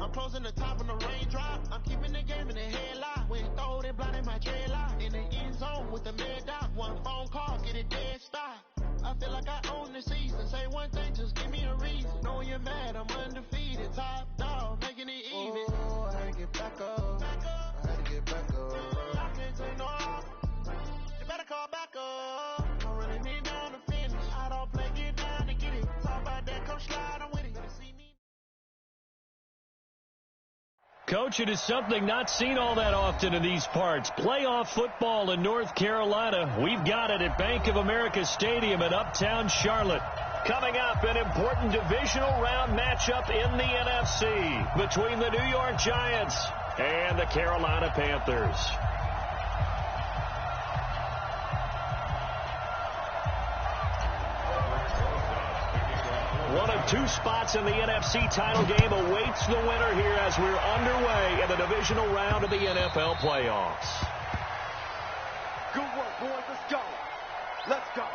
I'm closing the top on the raindrop. I'm keeping the game in the headlock. When throw it blind in my dreadlock. In the end zone with the mad dot. One phone call, get it dead stop. I feel like I own the season. Say one thing, just give me a reason. Know you're mad, I'm undefeated. Top dog, making it even. Oh, I had to get back up. I had to get back up. I can't take no off. You better call back up. I'm running me down to finish. I don't play, get down to get it. Talk about that, come slide, I'm with it. Better see me. Coach, it is something not seen all that often in these parts. Playoff football in North Carolina. We've got it at Bank of America Stadium in Uptown Charlotte. Coming up, an important divisional round matchup in the NFC between the New York Giants and the Carolina Panthers. One of two spots in the NFC title game awaits the winner here as we're underway in the divisional round of the NFL playoffs. Good work, boys. Let's go. Let's go.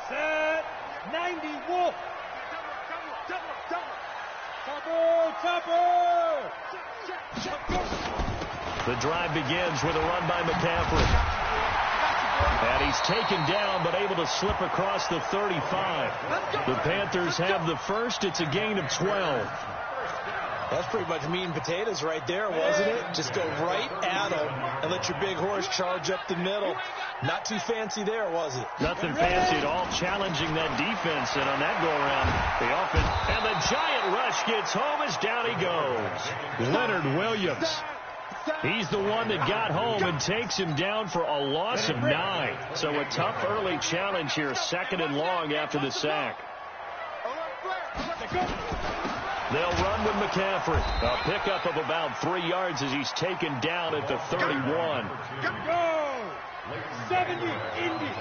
Set 90 Wolf. The drive begins with a run by McCaffrey. And he's taken down but able to slip across the 35. The Panthers have the first. It's a gain of 12. That's pretty much meat and potatoes right there, wasn't it? Just go right at them and let your big horse charge up the middle. Not too fancy there, was it? Nothing fancy at all, challenging that defense. And on that go-around, the offense. And the giant rush gets home as down he goes. Leonard Williams. He's the one that got home and takes him down for a loss of 9. So a tough early challenge here, second and long after the sack. They'll run with McCaffrey. A pickup of about 3 yards as he's taken down at the 31. Go! 70, Indy.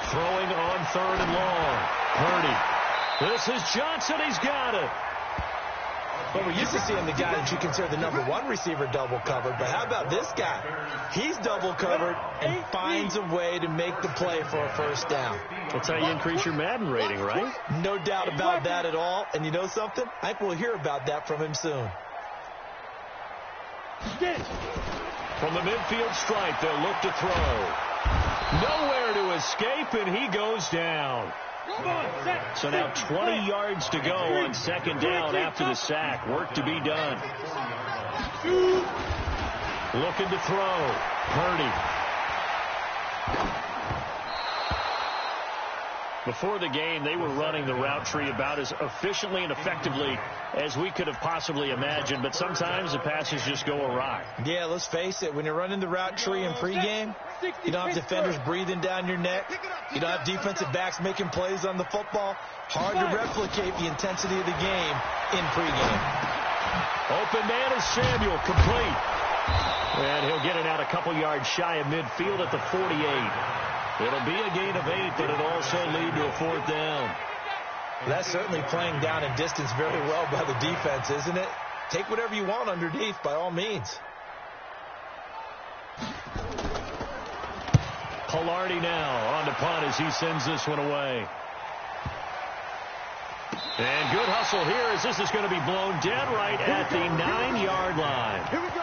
Throwing on third and long. Purdy. This is Johnson. He's got it. Well, we're used to seeing the guy that you consider the number one receiver double covered, but how about this guy? He's double covered and finds a way to make the play for a first down. That's how you increase your Madden rating, right? No doubt about that at all. And you know something? I think we'll hear about that from him soon. From the midfield stripe, they'll look to throw. Nowhere to escape, and he goes down. So now 20 yards to go on second down after the sack. Work to be done. Looking to throw. Purdy. Before the game, they were running the route tree about as efficiently and effectively as we could have possibly imagined, but sometimes the passes just go awry. Yeah, let's face it. When you're running the route tree in pregame, you don't have defenders breathing down your neck. You don't have defensive backs making plays on the football. Hard to replicate the intensity of the game in pregame. Open man is Samuel, complete. And he'll get it out a couple yards shy of midfield at the 48. It'll be a gain of 8, but it'll also lead to a fourth down. That's certainly playing down in distance very well by the defense, isn't it? Take whatever you want underneath, by all means. Palardy now on to punt as he sends this one away. And good hustle here as this is going to be blown dead right at the 9-yard line. Here we go.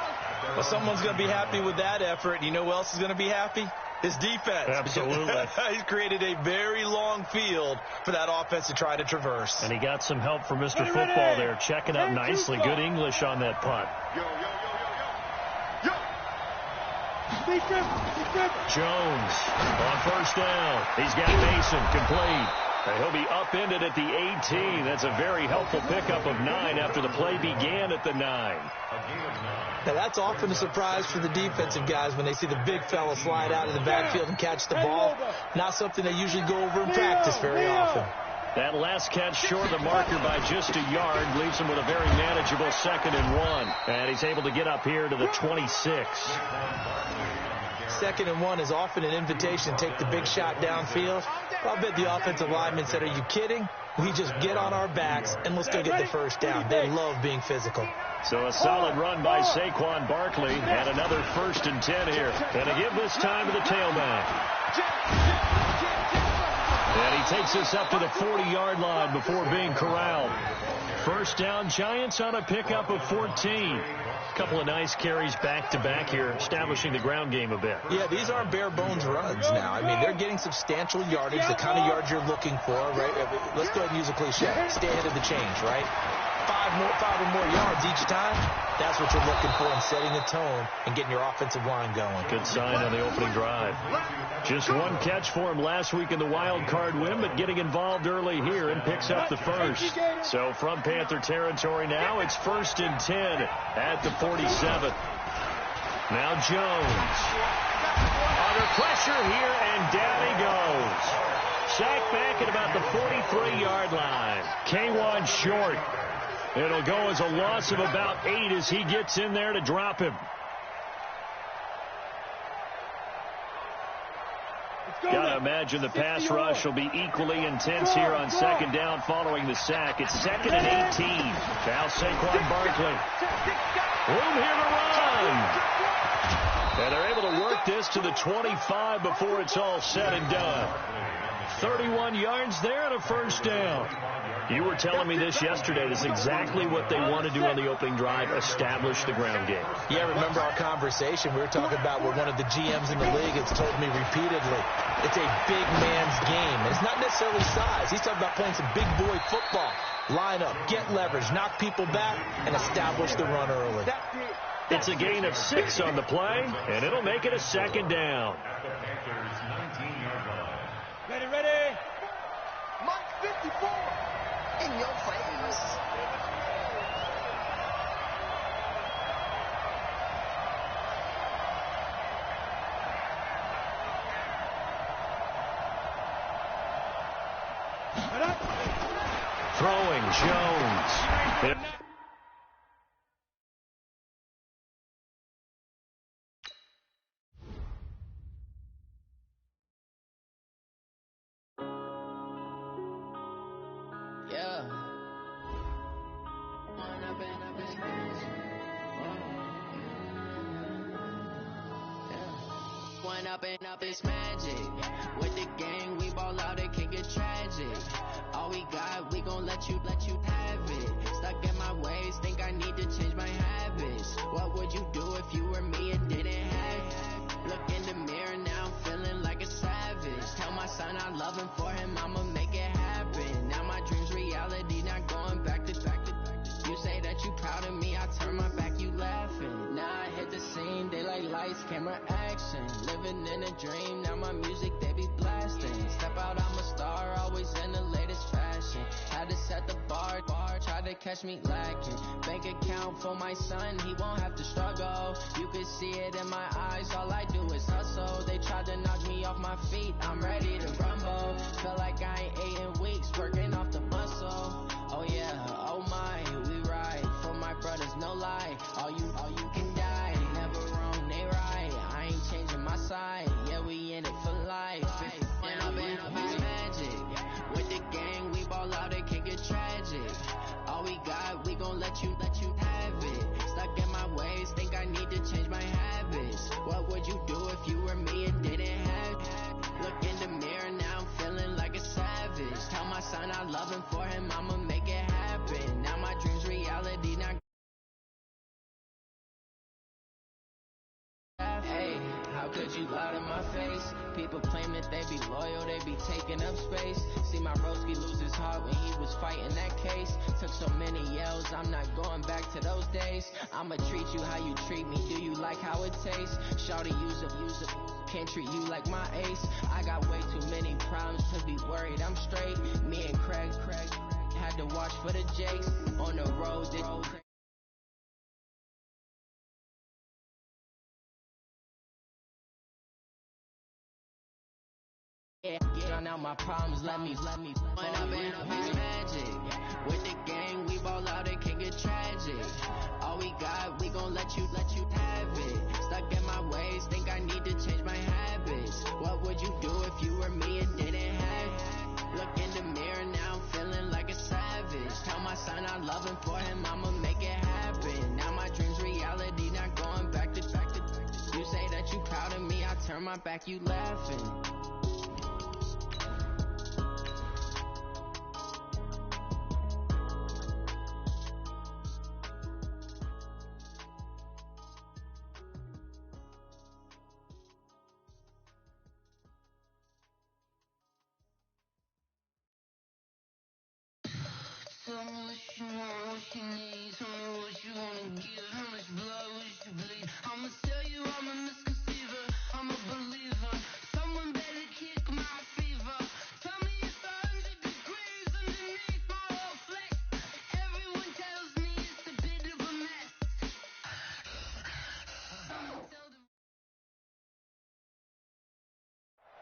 Well, someone's going to be happy with that effort. You know who else is going to be happy? His defense. Absolutely. He's created a very long field for that offense to try to traverse. And he got some help from Mr. Football there, checking up nicely. Good English on that punt. Jones on first down. He's got Mason complete. And he'll be upended at the 18. That's a very helpful pickup of 9 after the play began at the 9. Now, that's often a surprise for the defensive guys when they see the big fella slide out of the backfield and catch the ball. Not something they usually go over in practice very often. That last catch short of the marker by just a yard leaves him with a very manageable 2nd and 1. And he's able to get up here to the 26. 2nd and 1 is often an invitation to take the big shot downfield. I'll bet the offensive lineman said, "Are you kidding? We just get on our backs and let's go get the first down. They love being physical. So a solid run by Saquon Barkley and another 1st and 10 here. And to give this time to the tailback. And he takes us up to the 40-yard line before being corralled. First down, Giants on a pickup of 14. Couple of nice carries back-to-back here, establishing the ground game a bit. Yeah, these aren't bare-bones runs now. I mean, they're getting substantial yardage, the kind of yards you're looking for, right? Let's go ahead and use a cliche. Stay ahead of the change, right? Five or more yards each time. That's what you're looking for in setting a tone and getting your offensive line going. Good sign on the opening drive. Just one catch for him last week in the wild card win, but getting involved early here and picks up the first. So from Panther territory now, it's 1st and 10 at the 47. Now Jones. Under pressure here, and down he goes. Sacked back at about the 43-yard line. K1 short. It'll go as a loss of about 8 as he gets in there to drop him. Got to imagine the pass rush will be equally intense here on 2nd down following the sack. It's 2nd and 18. Now Saquon Barkley. Room here to run. And they're able to work this to the 25 before it's all said and done. 31 yards there and a first down. You were telling me this yesterday. This is exactly what they want to do on the opening drive, establish the ground game. Yeah, remember our conversation? We were talking about what one of the GMs in the league has told me repeatedly. It's a big man's game. It's not necessarily size. He's talking about playing some big boy football. Line up, get leverage, knock people back, and establish the run early. It's a gain of 6 on the play, and it'll make it a 2nd down. Ready. Mike 54. In your face. Throwing Jones. Up is magic. With the gang, we ball out, it can get tragic. All we got, we gon' let you have it. Stuck in my ways, think I need to change my habits. What would you do if you were me and didn't have it? Look in the mirror now, I'm feeling like a savage. Tell my son I love him, for him I'ma make it happen. Now my dream's reality, not going back to. You say that you proud of me, I turn my back, you laughing. Now I hit the scene, they like lights, camera, action. Living in a dream, now my music, they be blasting. Step out, I'm a star, always in the latest fashion. Had to set the bar, try to catch me lacking. Bank account for my son, he won't have to struggle. You can see it in my eyes, all I do is hustle. They tried to knock me off my feet, I'm ready to rumble. Feel like I ain't ate in weeks, working off the muscle. Oh yeah, oh my, we ride for my brothers, no lie. All you can die, never wrong, they right. I ain't changing my side, yeah, we in it for life. When up is magic. With the gang, we ball out, it can get tragic. All we got, we gon' let you have it. Stuck in my ways, think I need to change my habits. What would you do if you were me and didn't have it? Look in the mirror now, I'm feeling like a savage. Tell my son I love him, for him I'ma make it happen. Now my dream's reality, not. Hey, how could you lie to my face? People claim that they be loyal, they be taking up space. See my broski lose his heart when he was fighting that case. Took so many yells, I'm not going back to those days. I'ma treat you how you treat me, do you like how it tastes? Shawty, use it, can't treat you like my ace. I got way too many problems to be worried, I'm straight. Me and Craig had to watch for the Jakes. On the road, drown out my problems, let me When up is magic. With the gang, we ball out, it can get tragic. All we got, we gon' let you have it. Stuck in my ways, think I need to change my habits. What would you do if you were me and didn't have it? Look in the mirror now, I'm feeling like my back, you laughing. Tell me what you want, what you need. Tell me what you wanna give. How much blood would you bleed? I'ma tell you I'm a misconceiver. I'm a believer. Someone better kick my fever. Tell me it's 100 degrees underneath my whole flesh. Everyone tells me it's a bit of a mess.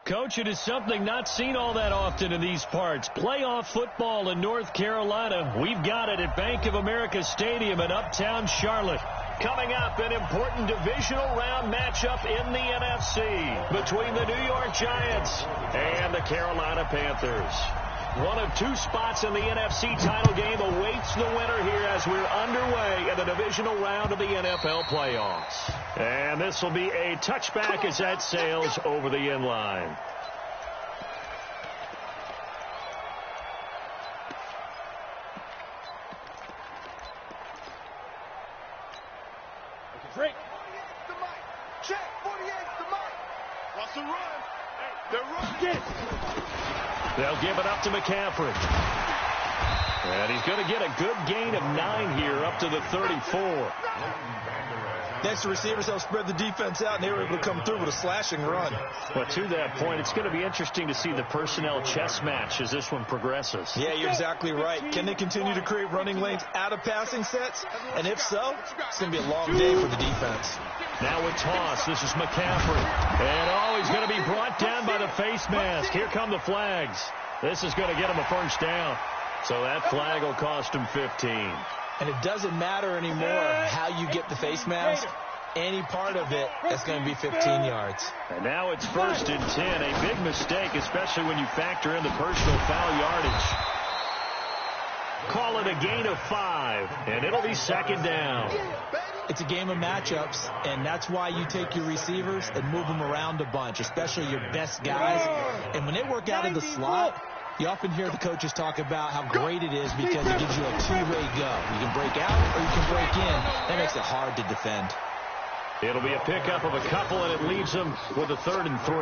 Coach, it is something not seen all that often in these parts. Playoff football in North Carolina. We've got it at Bank of America Stadium in uptown Charlotte. Coming up, an important divisional round matchup in the NFC between the New York Giants and the Carolina Panthers. One of two spots in the NFC title game awaits the winner here as we're underway in the divisional round of the NFL playoffs. And this will be a touchback as that sails over the end line. Drake. The mic. Check. 48's the mic. Russell run. They're running. They'll give it up to McCaffrey. And he's going to get a good gain of 9 here up to the 34. Next to receivers, they'll spread the defense out, and they were able to come through with a slashing run. But to that point, it's going to be interesting to see the personnel chess match as this one progresses. Yeah, you're exactly right. Can they continue to create running lanes out of passing sets? And if so, it's going to be a long day for the defense. Now with toss, this is McCaffrey. And, he's going to be brought down by the face mask. Here come the flags. This is going to get him a first down. So that flag will cost him 15. And it doesn't matter anymore how you get the face mask. Any part of it, that's going to be 15 yards. And now it's 1st and 10. A big mistake, especially when you factor in the personal foul yardage. Call it a gain of 5, and it'll be 2nd down. It's a game of matchups, and that's why you take your receivers and move them around a bunch, especially your best guys. And when they work out of the slot, you often hear the coaches talk about how great it is because it gives you a two-way go. You can break out or you can break in. That makes it hard to defend. It'll be a pickup of a couple, and it leaves them with a 3rd and 3.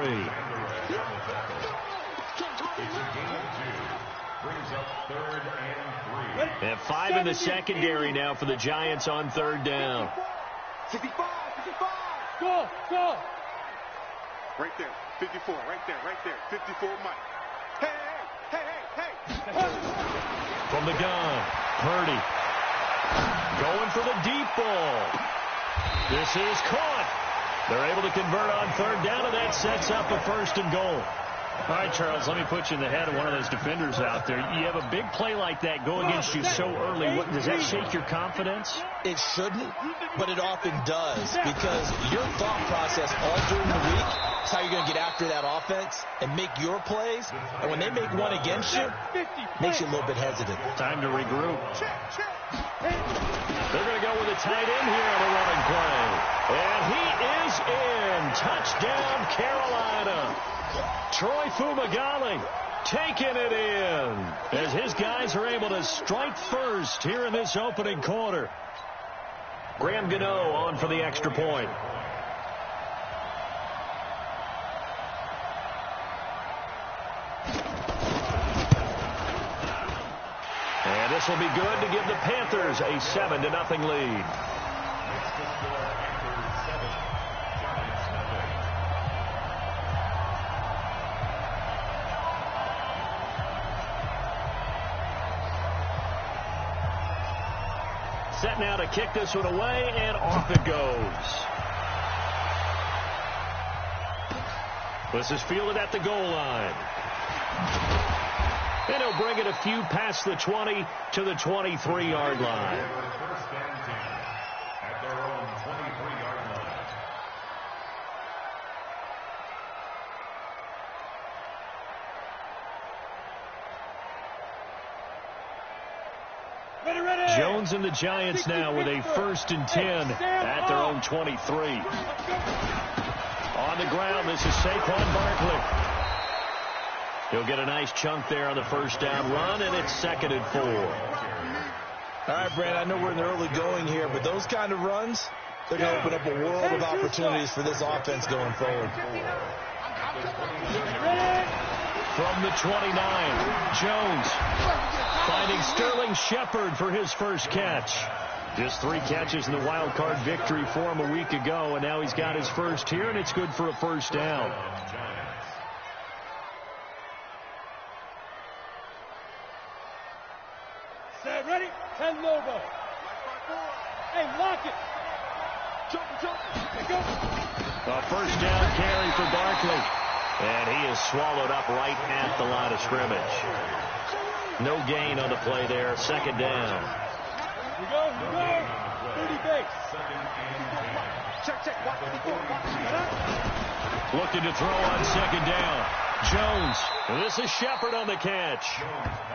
And 5 in the secondary now for the Giants on 3rd down. 55. Go. Right there. 54. Right there. 54 Mike. Hey. From the gun, Purdy. Going for the deep ball. This is caught. They're able to convert on 3rd down, and that sets up a 1st and goal. All right, Charles, let me put you in the head of one of those defenders out there. You have a big play like that go against you so early. Does that shake your confidence? It shouldn't, but it often does, because your thought process all during the week is how you're going to get after that offense and make your plays. And when they make one against you, it makes you a little bit hesitant. Time to regroup. They're going to go with a tight end here on a running play. And he is in. Touchdown, Carolina. Troy Fumagalli taking it in as his guys are able to strike first here in this opening quarter. Graham Gano on for the extra point. And this will be good to give the Panthers a 7-0 lead. Set now to kick this one away, and off it goes. This is fielded at the goal line. And he'll bring it a few past the 20 to the 23-yard line. At their own 23-yard line. Jones and the Giants now with a 1st and 10 at their own 23. On the ground, this is Saquon Barkley. He'll get a nice chunk there on the first down run, and it's 2nd and 4. All right, Brand, I know we're in the early going here, but those kind of runs, they're going to open up a world of opportunities for this offense going forward. From the 29, Jones finding Sterling Shepard for his first catch. Just 3 catches in the wild card victory for him a week ago, and now he's got his first here, and it's good for a first down. Set, ready, 10 logo. Hey, lock it. Go. A first down carry for Barkley. And he is swallowed up right at the line of scrimmage. No gain on the play there. 2nd down. Here we go. 30 base. Check. Looking to throw on 2nd down. Jones. This is Shepard on the catch.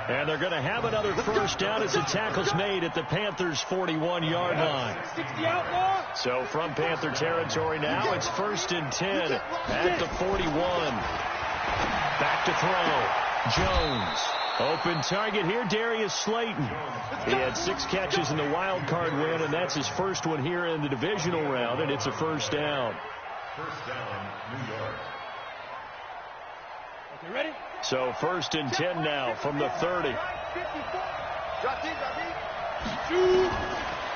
And they're going to have another first down as the tackle's made at the Panthers' 41-yard line. 60 outlaw. So from Panther territory now, it's 1st and 10 at the 41. Back to throw. Jones. Open target here, Darius Slayton. He had 6 catches in the wild card win, and that's his first one here in the divisional round, and it's a first down. First down, New York. Okay, ready? So 1st and 10 now from the 30.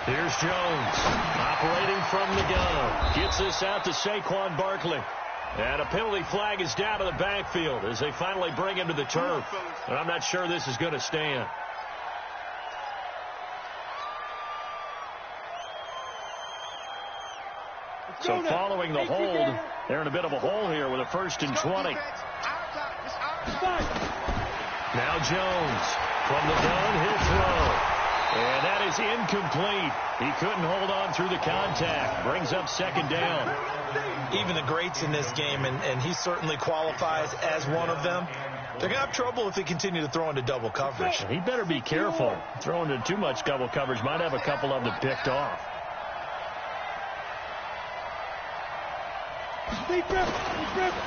Here's Jones operating from the gun. Gets this out to Saquon Barkley. And a penalty flag is down to the backfield as they finally bring him to the turf. But I'm not sure this is going to stand. So following the hold, they're in a bit of a hole here with a 1st and 20. Now Jones from the gun, he'll throw. And that is incomplete. He couldn't hold on through the contact. Brings up 2nd down. Even the greats in this game, and he certainly qualifies as one of them, they're going to have trouble if they continue to throw into double coverage. He better be careful. Throwing into too much double coverage might have a couple of them picked off.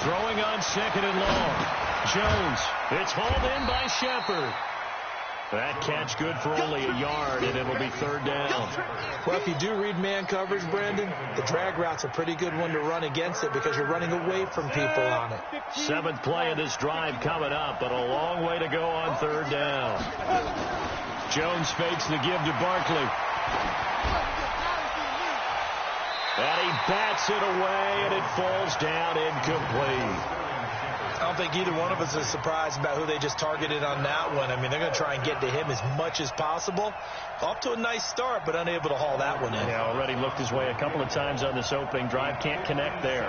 Throwing on 2nd and long. Jones. It's hauled in by Shepard. That catch good for only a yard, and it'll be 3rd down. Well, if you do read man coverage, Brandon, the drag route's a pretty good one to run against it because you're running away from people on it. 7th play of this drive coming up, but a long way to go on 3rd down. Jones fakes the give to Barkley. And he bats it away, and it falls down incomplete. I don't think either one of us is surprised about who they just targeted on that one. I mean, they're going to try and get to him as much as possible. Off to a nice start, but unable to haul that one in. Yeah, already looked his way a couple of times on this opening drive. Can't connect there.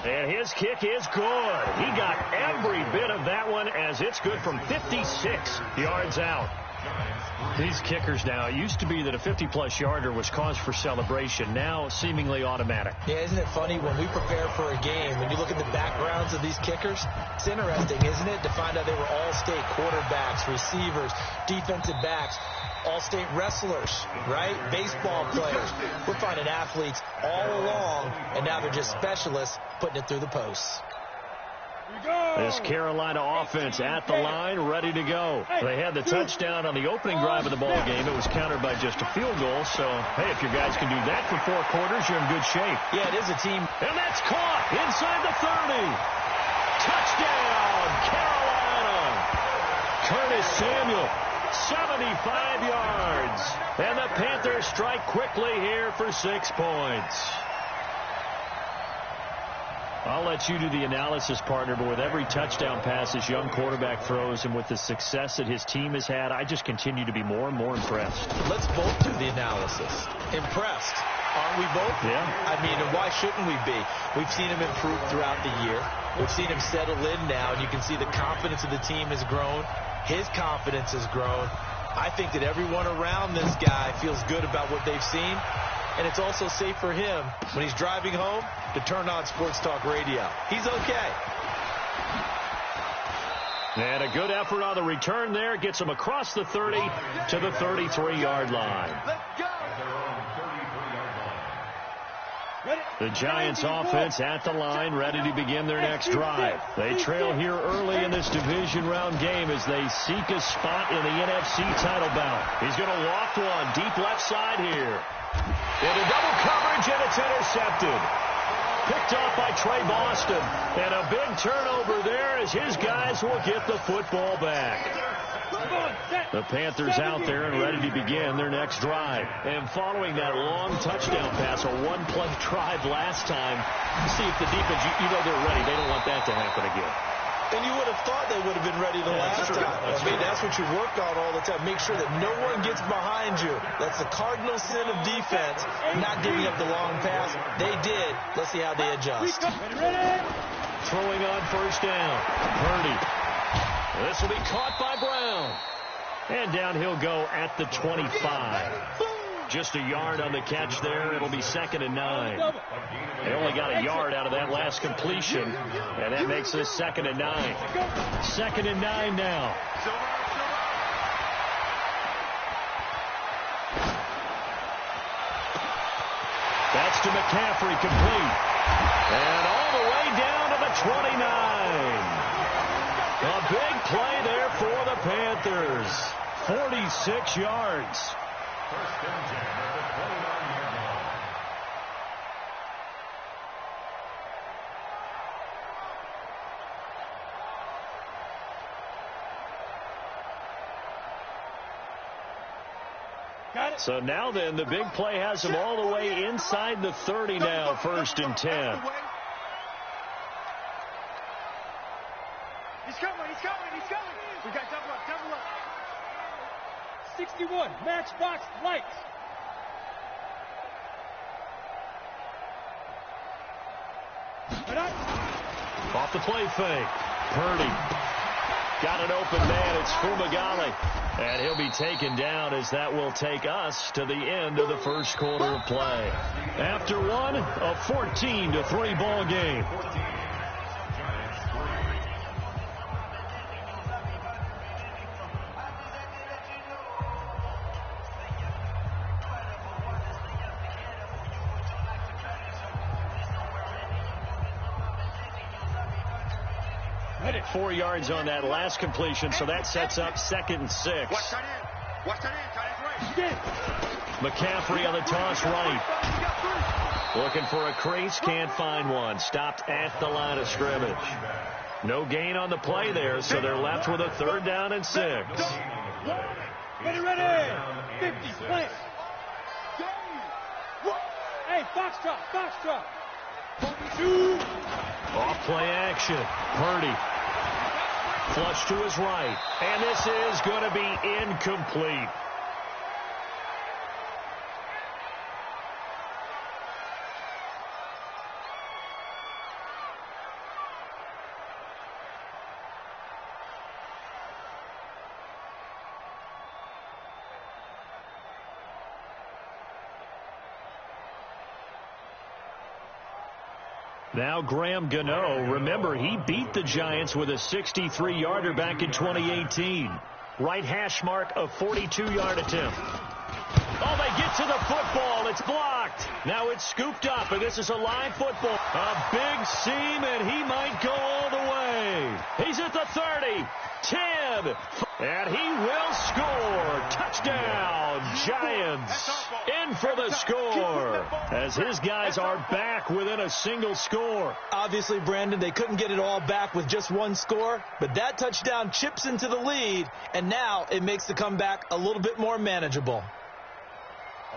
And his kick is good. He got every bit of that one as it's good from 56 yards out. These kickers now, it used to be that a 50-plus yarder was cause for celebration. Now, seemingly automatic. Yeah, isn't it funny when we prepare for a game, when you look at the backgrounds of these kickers, it's interesting, isn't it, to find out they were all-state quarterbacks, receivers, defensive backs, all-state wrestlers, right? Baseball players. We're finding athletes all along, and now they're just specialists putting it through the posts. This Carolina offense at the line, ready to go. They had the touchdown on the opening drive of the ball game. It was countered by just a field goal. So, hey, if your guys can do that for 4 quarters, you're in good shape. Yeah, it is a team. And that's caught inside the 30. Touchdown, Carolina. Curtis Samuel, 75 yards. And the Panthers strike quickly here for 6 points. I'll let you do the analysis, partner, but with every touchdown pass this young quarterback throws and with the success that his team has had, I just continue to be more and more impressed. Let's both do the analysis. Impressed. Aren't we both? Yeah. I mean, and why shouldn't we be? We've seen him improve throughout the year. We've seen him settle in now, and you can see the confidence of the team has grown. His confidence has grown. I think that everyone around this guy feels good about what they've seen. And it's also safe for him when he's driving home to turn on Sports Talk Radio. He's okay. And a good effort on the return there. Gets him across the 30 to the 33-yard line. The Giants offense at the line, ready to begin their next drive. They trail here early in this division round game as they seek a spot in the NFC title bout. He's going to loft one deep left side here. Into double coverage, and it's intercepted. Picked off by Trey Boston. And a big turnover there as his guys will get the football back. The Panthers out there and ready to begin their next drive. And following that long touchdown pass, a one-play drive last time, see if the defense, you know they're ready. They don't want that to happen again. And you would have thought they would have been ready the last time. That's what you work on all the time. Make sure that no one gets behind you. That's the cardinal sin of defense, not giving up the long pass. They did. Let's see how they adjust. Throwing on first down. Purdy. This will be caught by Brown. And down he'll go at the 25. Just a yard on the catch there. It'll be 2nd and 9. They only got a yard out of that last completion, and that makes this 2nd and 9. 2nd and 9 now. That's to McCaffrey, complete. And all the way down to the 29. A big play there for the Panthers. 46 yards. First and 10 at the 29-yard line. Got it. So now then, the big play has him all the way inside the 30 now, 1st and 10. He's coming. We got double up. 61, matchbox lights. Off the play fake. Purdy. Got an open man. It's Fumagalli. And he'll be taken down as that will take us to the end of the first quarter of play. After one, a 14-3 ball game. Hit it. 4 yards on that last completion, so that sets up 2nd and 6. Watch that in. Right. McCaffrey on the toss right. Looking for a crease, can't find one. Stopped at the line of scrimmage. No gain on the play there, so they're left with a 3rd down and 6. Ready. 50, plant. Hey, Foxtrot. 2. Off play action. Purdy. Flush to his right. And this is going to be incomplete. Now Graham Gano. Remember, he beat the Giants with a 63-yarder back in 2018. Right hash mark, a 42-yard attempt. Oh, they get to the football. It's blocked. Now it's scooped up, and this is a live football. A big seam, and he might go all the way. He's at the 30, 10, and he will score. Touchdown, Giants. In for the score, as his guys are back within a single score. Obviously, Brandon, they couldn't get it all back with just one score, but that touchdown chips into the lead, and now it makes the comeback a little bit more manageable.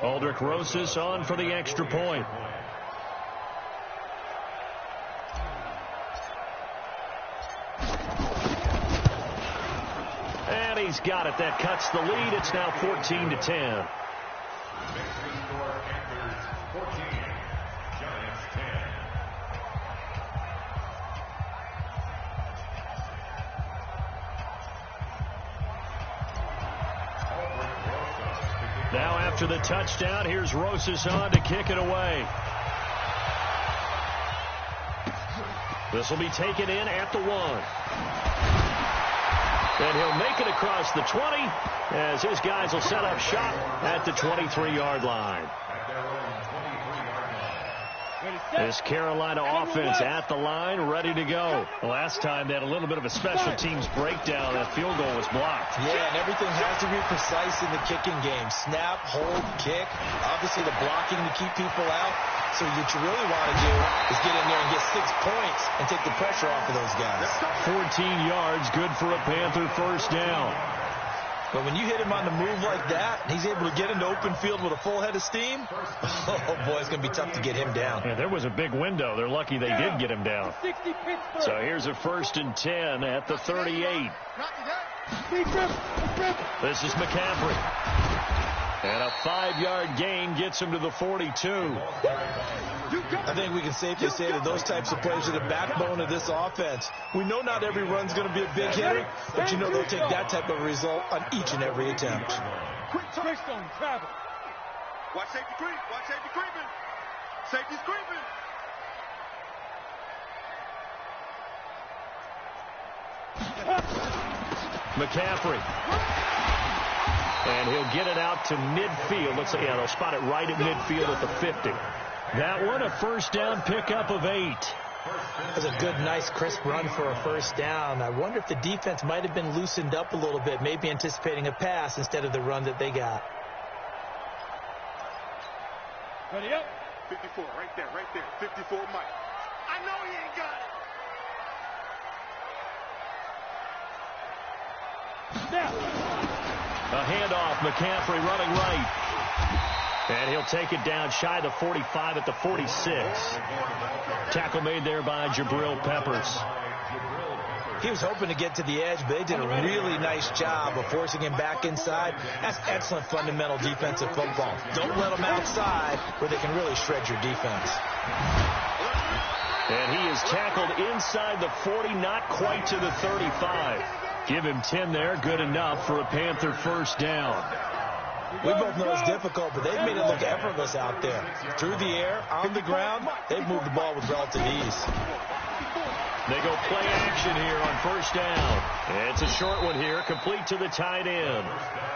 Aldrich Rosas on for the extra point. And he's got it. That cuts the lead. It's now 14-10. Score Panthers 14, Giants 10. Now after the touchdown, here's Rosas on to kick it away. This will be taken in at the 1. And he'll make it across the 20 as his guys will set up shop at the 23-yard line. This Carolina offense at the line, ready to go. Last time they had a little bit of a special teams breakdown. That field goal was blocked. Yeah, and everything has to be precise in the kicking game. Snap, hold, kick. Obviously the blocking to keep people out. So what you really want to do is get in there and get 6 points and take the pressure off of those guys. 14 yards, good for a Panther first down. But when you hit him on the move like that, and he's able to get into open field with a full head of steam, oh, boy, it's going to be tough to get him down. Yeah, there was a big window. They're lucky they did get him down. So here's a 1st and 10 at the 38. This is McCaffrey. And a 5-yard gain gets him to the 42. I think we can safely say that those types of plays are the backbone of this offense. We know not every run's going to be a big hitter, but you know they'll take that type of result on each and every attempt. Quick on travel. Watch safety creep. Watch safety creeping. Safety's creeping. McCaffrey. And he'll get it out to midfield. Looks like, yeah, they'll spot it right at midfield at the 50. That one, a first down pickup of 8. That's a good, nice, crisp run for a first down. I wonder if the defense might have been loosened up a little bit, maybe anticipating a pass instead of the run that they got. Ready up. 54, right there. 54, Mike. I know he ain't got it. Snap. A handoff, McCaffrey running right. And he'll take it down shy of the 45 at the 46. Tackle made there by Jabril Peppers. He was hoping to get to the edge, but they did a really nice job of forcing him back inside. That's excellent fundamental defensive football. Don't let them outside where they can really shred your defense. And he is tackled inside the 40, not quite to the 35. Give him 10 there, good enough for a Panther first down. We both know it's difficult, but they've made it look effortless out there. Through the air, on the ground, they've moved the ball with relative ease. They go play action here on first down. It's a short one here, complete to the tight end.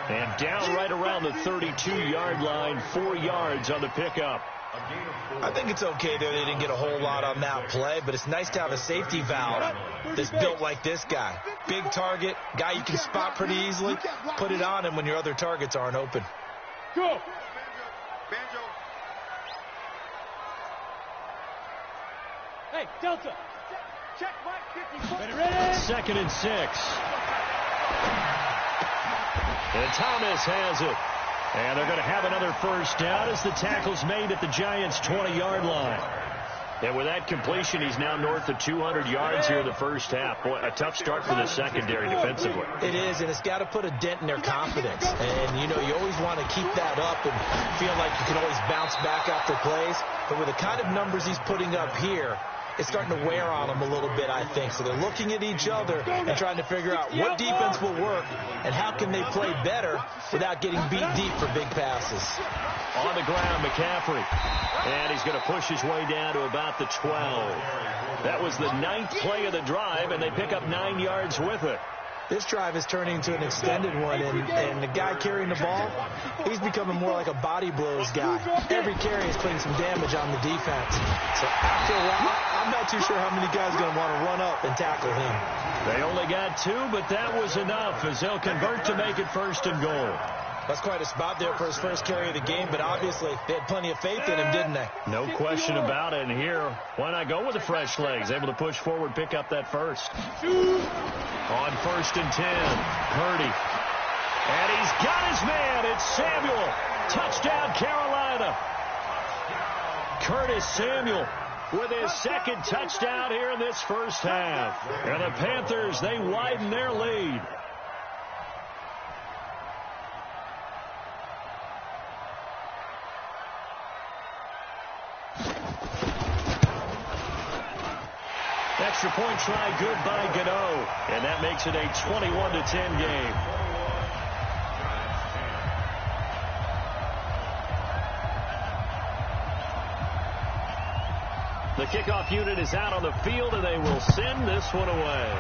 And down right around the 32-yard line, 4 yards on the pickup. I think it's okay there. They didn't get a whole lot on that play, but it's nice to have a safety valve that's built like this guy. Big target, guy you can spot pretty easily. Put it on him when your other targets aren't open. Go. Banjo. Hey, Delta. Check Mike 50. Ready. 2nd and 6. And Thomas has it. And they're going to have another first down as the tackle's made at the Giants' 20-yard line. And with that completion, he's now north of 200 yards here in the first half. Boy, a tough start for the secondary defensively. It is, and it's got to put a dent in their confidence. And, you know, you always want to keep that up and feel like you can always bounce back after plays. But with the kind of numbers he's putting up here, it's starting to wear on them a little bit, I think. So they're looking at each other and trying to figure out what defense will work and how can they play better without getting beat deep for big passes. On the ground, McCaffrey. And he's going to push his way down to about the 12. That was the 9th play of the drive, and they pick up 9 yards with it. This drive is turning into an extended one, and the guy carrying the ball, he's becoming more like a body blows guy. Every carry is putting some damage on the defense. So after a while, I'm not too sure how many guys are going to want to run up and tackle him. They only got 2, but that was enough as they'll convert to make it 1st and goal. That's quite a spot there for his first carry of the game, but obviously they had plenty of faith in him, didn't they? No question about it. And here, why not go with the fresh legs? Able to push forward, pick up that first. On 1st and 10, Purdy. And he's got his man. It's Samuel. Touchdown, Carolina. Curtis Samuel with his 2nd touchdown here in this first half. And the Panthers, they widen their lead. Extra point try good by Gano. And that makes it a 21-10 game. The kickoff unit is out on the field, and they will send this one away.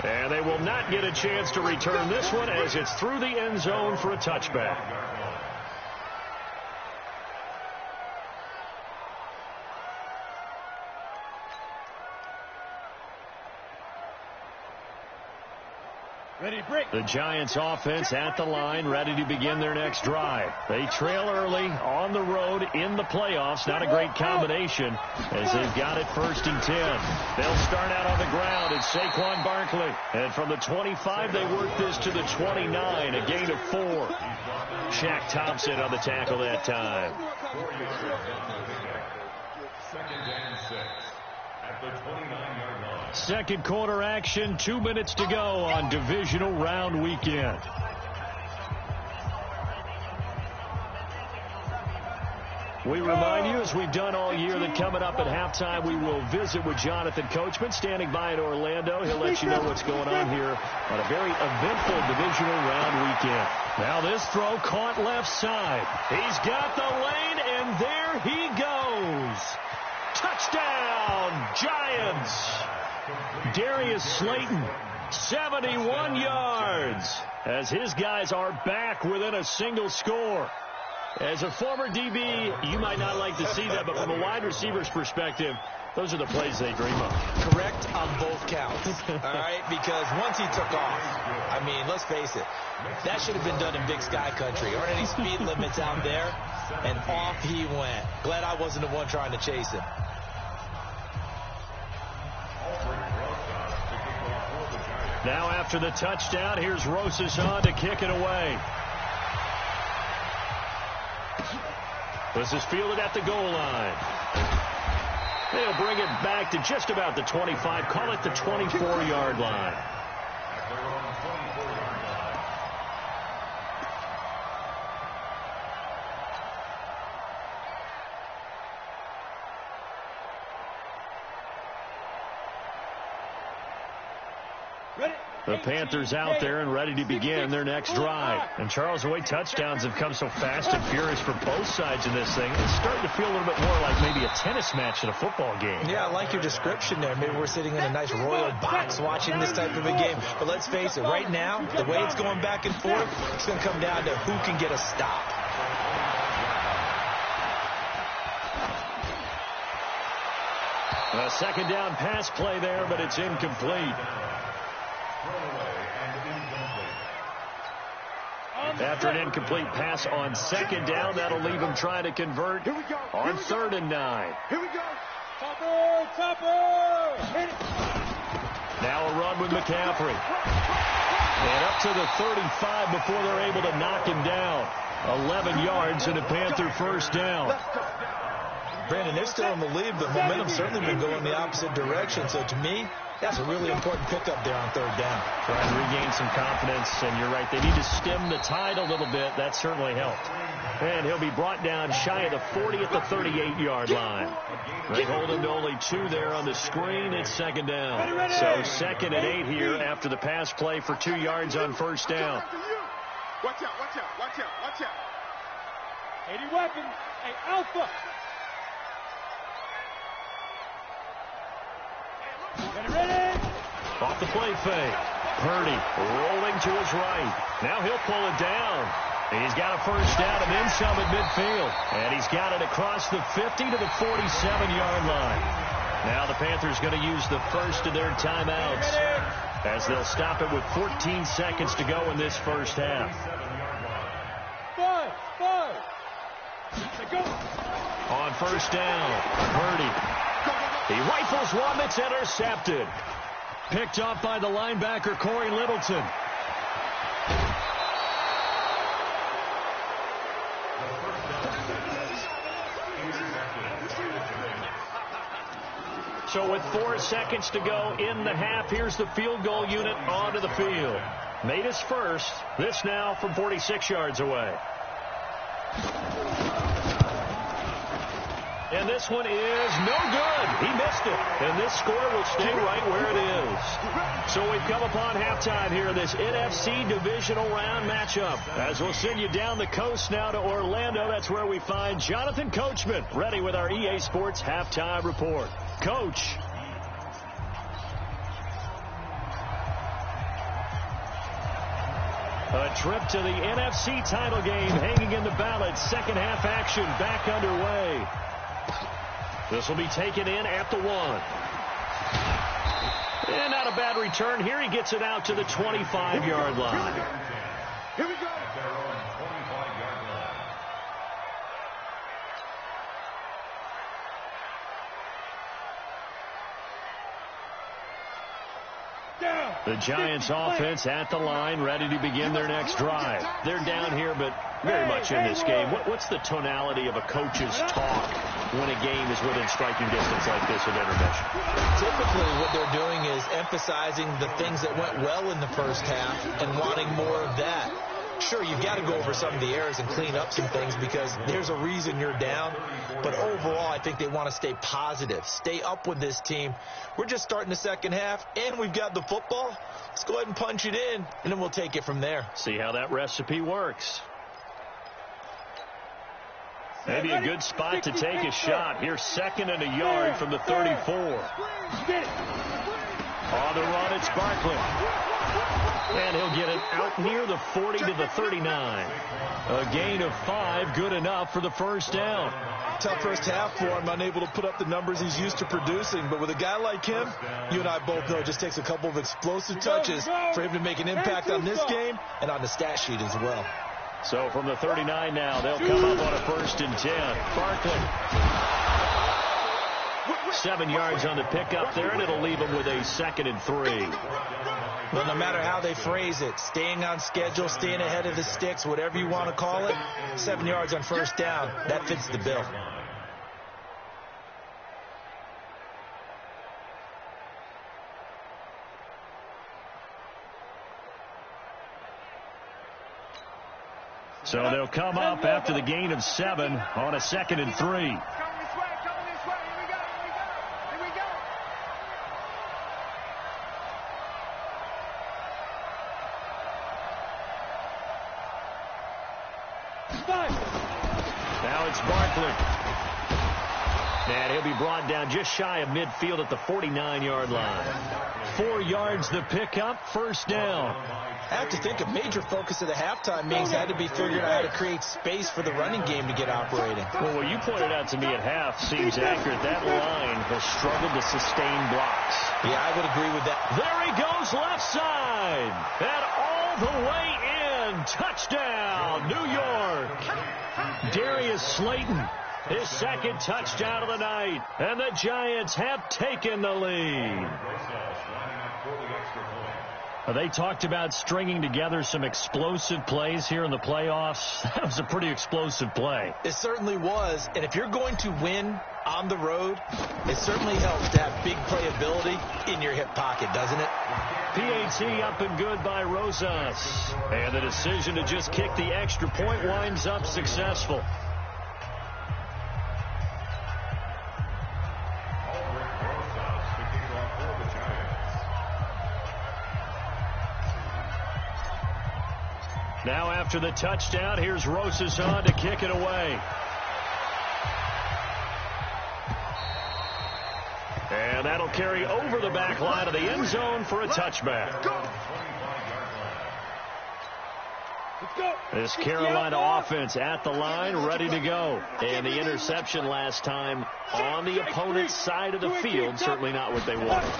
And they will not get a chance to return this one as it's through the end zone for a touchback. The Giants offense at the line, ready to begin their next drive. They trail early on the road in the playoffs. Not a great combination as they've got it 1st and 10. They'll start out on the ground. It's Saquon Barkley. And from the 25, they work this to the 29, a gain of 4. Shaq Thompson on the tackle that time. 2nd and 6 at the 29-yard line. Second quarter action, 2 minutes to go on divisional round weekend. We remind you, as we've done all year, that coming up at halftime, we will visit with Jonathan Coachman, standing by in Orlando. He'll let you know what's going on here on a very eventful divisional round weekend. Now this throw caught left side. He's got the lane, and there he goes. Touchdown, Giants. Darius Slayton, 71 yards, as his guys are back within a single score. As a former DB, you might not like to see that, but from a wide receiver's perspective, those are the plays they dream of. Correct on both counts, all right? Because once he took off, I mean, let's face it, that should have been done in Big Sky Country. Aren't any speed limits out there? And off he went. Glad I wasn't the one trying to chase him. Now after the touchdown, here's Rosas on to kick it away. This is fielded at the goal line. They'll bring it back to just about the 25. Call it the 24-yard line. The Panthers out there and ready to begin their next drive. And Charles, the way touchdowns have come so fast and furious for both sides in this thing, it's starting to feel a little bit more like maybe a tennis match in a football game. Yeah, I like your description there. Maybe we're sitting in a nice royal box watching this type of a game. But let's face it, right now, the way it's going back and forth, it's going to come down to who can get a stop. A second down pass play there, but it's incomplete. After an incomplete pass on second down, that'll leave him trying to convert on 3rd and 9. Here we go. Topper! Hit it. Now a run with McCaffrey. And up to the 35 before they're able to knock him down. 11 yards and a Panther first down. Brandon, they're still in the lead, but momentum's certainly been going the opposite direction. So to me, that's a really important pickup there on 3rd down. Trying to regain some confidence, and you're right, they need to stem the tide a little bit. That certainly helped. And he'll be brought down shy of the 40 at the 38-yard line. They hold him to only 2 there on the screen. It's 2nd down. So 2nd and 8 here after the pass play for 2 yards on 1st down. Watch out, watch out, watch out, watch out. 80 weapons. Hey, Alpha. Ready. Off the play fake. Purdy rolling to his right. Now he'll pull it down. He's got a first down and then some at midfield. And he's got it across the 50 to the 47-yard line. Now the Panthers going to use the first of their timeouts as they'll stop it with 14 seconds to go in this first half. 5. Go. On first down, Purdy. He rifles one that's intercepted. Picked up by the linebacker, Corey Littleton. So with 4 seconds to go in the half, here's the field goal unit onto the field. Made his first. This now from 46 yards away. And this one is no good. He missed it. And this score will stay right where it is. So we've come upon halftime here in this NFC divisional round matchup. As we'll send you down the coast now to Orlando, that's where we find Jonathan Coachman, ready with our EA Sports halftime report. Coach. A trip to the NFC title game hanging in the balance. Second half action back underway. This will be taken in at the 1. And not a bad return here. He gets it out to the 25-yard line. Here we go. The Giants offense at the line, ready to begin their next drive. They're down here, but very much in this game. What's the tonality of a coach's talk when a game is within striking distance like this with intermission? Typically, what they're doing is emphasizing the things that went well in the first half and wanting more of that. Sure, you've got to go over some of the errors and clean up some things because there's a reason you're down. But overall, I think they want to stay positive, stay up with this team. We're just starting the second half, and we've got the football. Let's go ahead and punch it in, and then we'll take it from there. See how that recipe works. Maybe a good spot to take a shot. Here's 2nd and a yard from the 34. On the run, it's Barkley. And he'll get it out near the 40 to the 39. A gain of 5, good enough for the first down. Tough first half for him, unable to put up the numbers he's used to producing. But with a guy like him, you and I both know it just takes a couple of explosive touches for him to make an impact on this game and on the stat sheet as well. So from the 39 now, they'll come up on a 1st and 10. Barkley. 7 yards on the pickup there, and it'll leave him with a 2nd and 3. Well, no matter how they phrase it, staying on schedule, staying ahead of the sticks, whatever you want to call it, 7 yards on first down, that fits the bill. So they'll come up after the gain of 7 on a 2nd and 3. Now it's Barkley. And he'll be brought down just shy of midfield at the 49-yard line. 4 yards the pickup, first down. I have to think a major focus of the halftime meetings had to be figuring out how to create space for the running game to get operating. Well, what you pointed out to me at half seems accurate. That line has struggled to sustain blocks. Yeah, I would agree with that. There he goes left side. And all the way in. Touchdown, New York. Darius Slayton, his 2nd touchdown of the night. And the Giants have taken the lead. They talked about stringing together some explosive plays here in the playoffs. That was a pretty explosive play. It certainly was. And if you're going to win on the road, it certainly helps to have big playability in your hip pocket, doesn't it? PAT up and good by Rosas. And the decision to just kick the extra point winds up successful. Now after the touchdown, here's Rosas on to kick it away. And that'll carry over the back line of the end zone for a touchback. This Carolina offense at the line, ready to go. And the interception last time on the opponent's side of the field, certainly not what they wanted.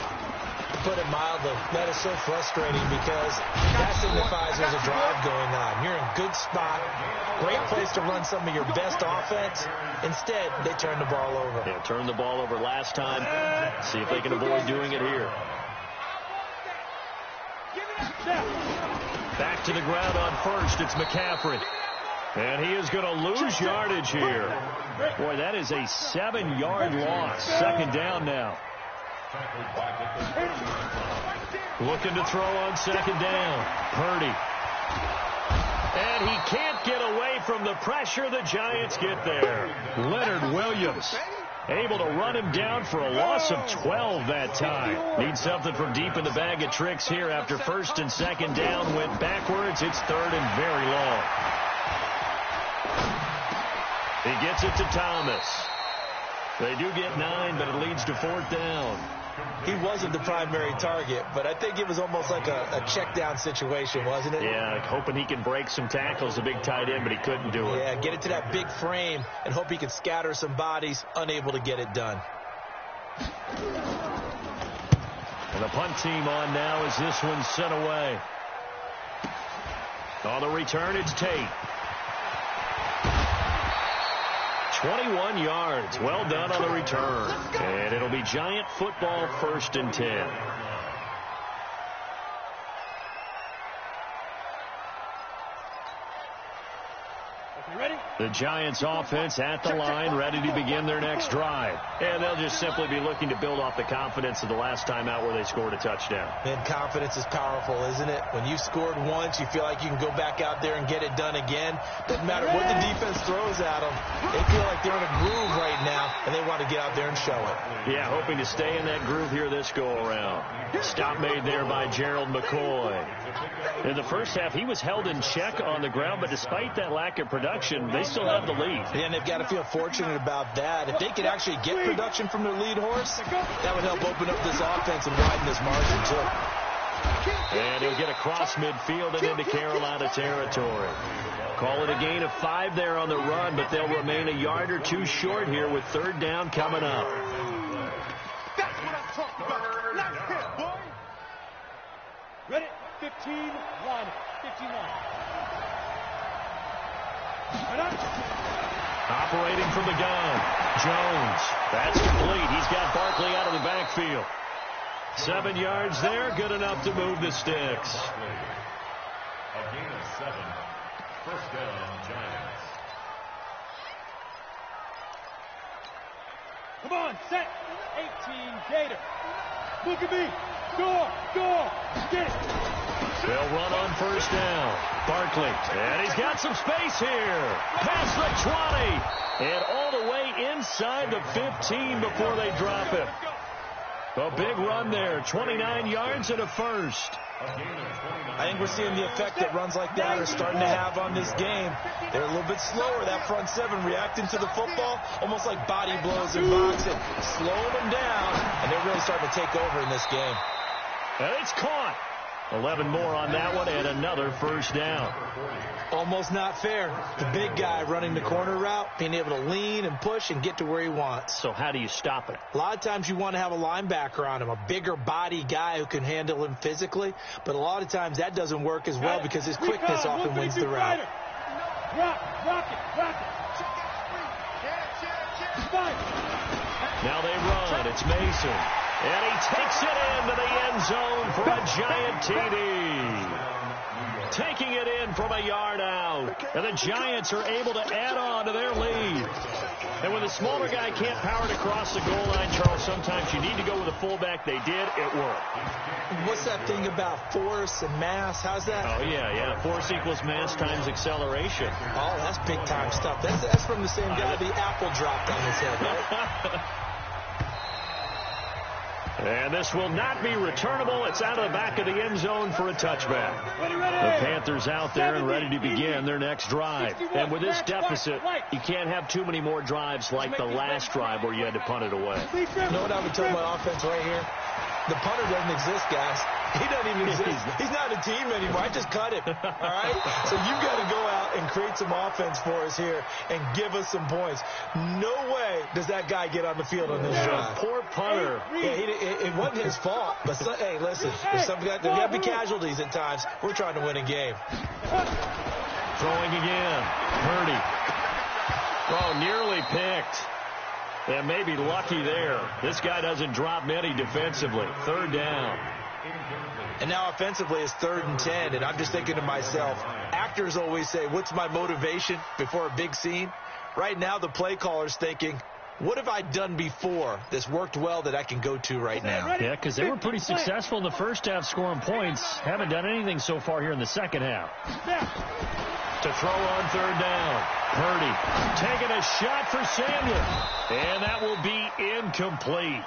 Put it mildly, that is so frustrating because that signifies there's a drive going on. You're in a good spot, great place to run some of your best offense. Instead, they turn the ball over. Yeah, turned the ball over last time. See if they can avoid doing it here. Back to the ground on first, it's McCaffrey. And he is going to lose yardage here. Boy, that is a 7-yard loss. 2nd down now. Looking to throw on 2nd down. Purdy. And he can't get away from the pressure. The Giants get there. Leonard Williams able to run him down for a loss of 12 that time. Needs something from deep in the bag of tricks here after 1st and 2nd down. Went backwards. It's 3rd and very long. He gets it to Thomas. They do get 9, but it leads to 4th down. he wasn't the primary target, but I think it was almost like a check down situation, wasn't it? Yeah, hoping he can break some tackles, a big tight end, but he couldn't do it. Yeah, get it to that big frame and hope he can scatter some bodies, unable to get it done. And the punt team on now as this one's sent away. On the return, it's Tate. 21 yards. Well done on the return. And it'll be Giant football, 1st and 10. Ready? The Giants offense at the line, ready to begin their next drive. And they'll just simply be looking to build off the confidence of the last time out where they scored a touchdown. And confidence is powerful, isn't it? When you've scored once, you feel like you can go back out there and get it done again. Doesn't matter what the defense throws at them. They feel like they're in a groove right now, and they want to get out there and show it. Yeah, hoping to stay in that groove here this go-around. Stop made there by Gerald McCoy. In the first half, he was held in check on the ground, but despite that lack of production, they still have the lead. And they've got to feel fortunate about that. If they could actually get production from their lead horse, that would help open up this offense and widen this margin, too. And he'll get across midfield and into Carolina territory. Call it a gain of 5 there on the run, but they'll remain a yard or two short here with 3rd down coming up. That's what I'm talking about. Not him, boy. Ready? 15, line, 59. Operating from the gun, Jones. That's complete. He's got Barkley out of the backfield. 7 yards there, good enough to move the sticks. A gain of 7. 1st down, Giants. Come on, set. 18, Gator. Look at me. Go, get it. They'll run on 1st down. Barkley, and he's got some space here. Past the 20, and all the way inside the 15 before they drop him. A big run there, 29 yards and a 1st. I think we're seeing the effect that runs like that are starting to have on this game. They're a little bit slower, that front 7, reacting to the football, almost like body blows in boxing, slowing them down, and they're really starting to take over in this game. And it's caught. 11 more on that one, and another 1st down. Almost not fair. The big guy running the corner route, being able to lean and push and get to where he wants. So how do you stop it? A lot of times you want to have a linebacker on him, a bigger body guy who can handle him physically, but a lot of times that doesn't work as well because his quickness often wins the route. Rock it. Now they run. It's Mason. And he takes it into the end zone for a Giant TD. Taking it in from a yard out. And the Giants are able to add on to their lead. And when the smaller guy can't power it across the goal line, Charles, sometimes you need to go with a fullback. They did. It worked. What's that thing about force and mass? How's that? Oh, yeah. Force equals mass times acceleration. Oh, that's big-time stuff. That's from the same guy the apple dropped on his head, right? And this will not be returnable. It's out of the back of the end zone for a touchback. The Panthers out there and ready to begin their next drive. And with this deficit, you can't have too many more drives like the last drive where you had to punt it away. You know what I would tell my offense right here? The punter doesn't exist, guys. He doesn't even exist. He's not a team anymore. I just cut him. All right? So you've got to go out and create some offense for us here and give us some points. No way does that guy get on the field on this drive. Poor punter. Yeah, it wasn't his fault. But, hey, listen, if there got to be casualties at times, we're trying to win a game. Throwing again. Purdy. Oh, nearly picked. And maybe lucky there. This guy doesn't drop many defensively. 3rd down. And now offensively it's 3rd and 10. And I'm just thinking to myself, actors always say, what's my motivation before a big scene? Right now the play caller's thinking, what have I done before that's worked well that I can go to right now? Yeah, because they were pretty successful in the first half scoring points. Haven't done anything so far here in the second half. To throw on 3rd down. Purdy taking a shot for Samuel. And that will be incomplete.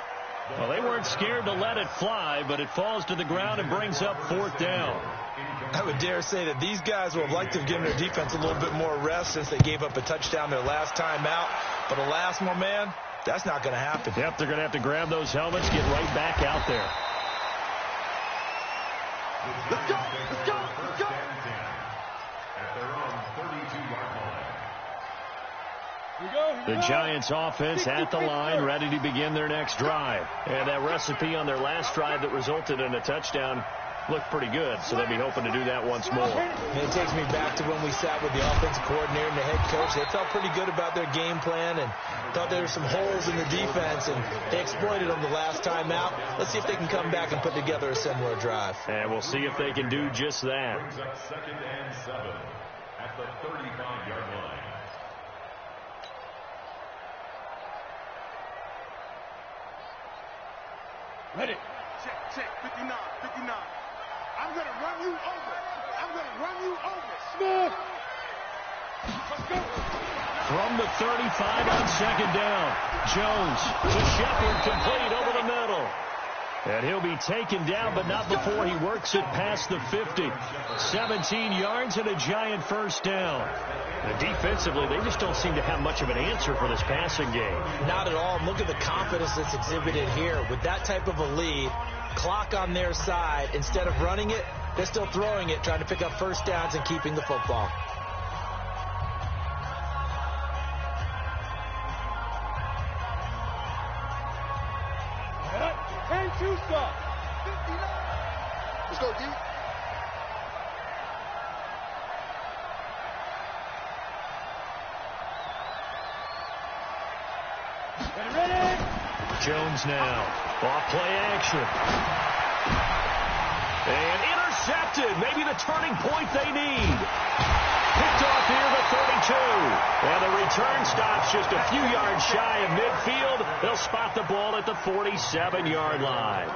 Well, they weren't scared to let it fly, but it falls to the ground and brings up 4th down. I would dare say that these guys would have liked to have given their defense a little bit more rest since they gave up a touchdown their last time out. But alas, my man, That's not going to happen. Yep, they're going to have to grab those helmets, get right back out there. Let's go! Let's go! Let's go! At their own 32-yard line. The Giants offense at the line, ready to begin their next drive. And that recipe on their last drive that resulted in a touchdown looked pretty good, so they'll be hoping to do that once more. It takes me back to when we sat with the offensive coordinator and the head coach. They felt pretty good about their game plan and thought there were some holes in the defense, and they exploited them the last time out. Let's see if they can come back and put together a similar drive. And we'll see if they can do just that. Brings up 2nd and 7 at the 35-yard line. Ready. Check, 59, 59. I'm going to run you over. I'm going to run you over. Smith. Let's go. From the 35 on 2nd down, Jones to Shepard, complete over the middle. And he'll be taken down, but not before he works it past the 50. 17 yards and a Giant first down. And defensively, they just don't seem to have much of an answer for this passing game. Not at all. Look at the confidence that's exhibited here. With that type of a lead, clock on their side, instead of running it, they're still throwing it, trying to pick up first downs and keeping the football. And 2 stop. 59. Let's go, D. Ready. Jones now. Off play action. And intercepted. Maybe the turning point they need. Picked off here the 32. And the return stops just a few yards shy of midfield. They'll spot the ball at the 47-yard line.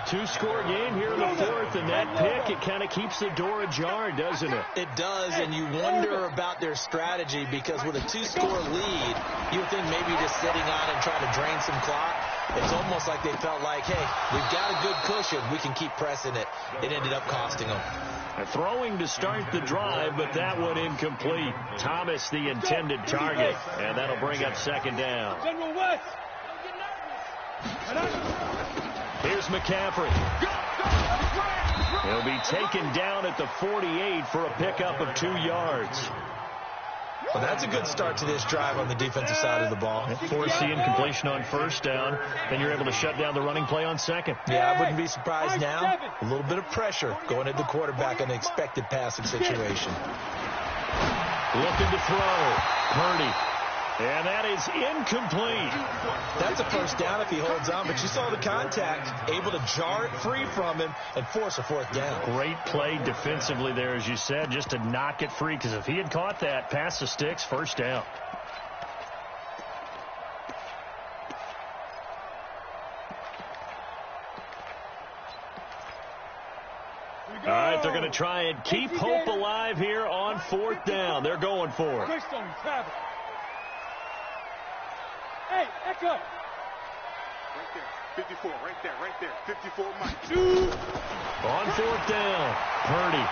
2-score game here in the 4th, and that pick, it kind of keeps the door ajar, doesn't it? It does, and you wonder about their strategy because with a 2-score lead, you would think maybe just sitting on and trying to drain some clock. It's almost like they felt like, hey, we've got a good cushion. We can keep pressing it. It ended up costing them. Throwing to start the drive, but that one incomplete. Thomas the intended target, and that'll bring up 2nd down. General West. Here's McCaffrey. He'll be taken down at the 48 for a pickup of 2 yards. Well, that's a good start to this drive on the defensive side of the ball. Forcing incompletion on first down, then you're able to shut down the running play on second. Yeah, I wouldn't be surprised now. A little bit of pressure going at the quarterback in an expected passing situation. Looking to throw. Purdy. And that is incomplete. That's a first down if he holds on, but you saw the contact, able to jar it free from him and force a 4th down. Great play defensively there, as you said, just to knock it free, because if he had caught that, past the sticks, first down. All right, they're going to try and keep hope alive here on 4th down. They're going for it. Hey, Echo. Right there. 54, right there. 54, Mike. 2. On 4th down, Purdy.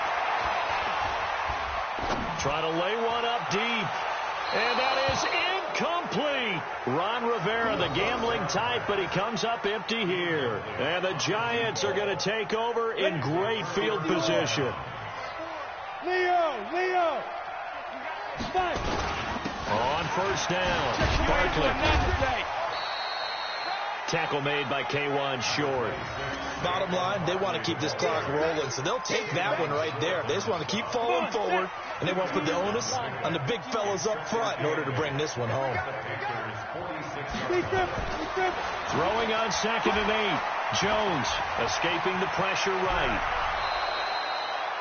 Trying to lay one up deep. And that is incomplete. Ron Rivera, the gambling type, but he comes up empty here. And the Giants are going to take over in great field position. Leo. 5. On first down, Barkley. Tackle made by K1 Short. Bottom line, they want to keep this clock rolling, so they'll take that one right there. They just want to keep falling forward, and they won't put the onus on the big fellas up front in order to bring this one home. Throwing on 2nd and 8. Jones escaping the pressure right.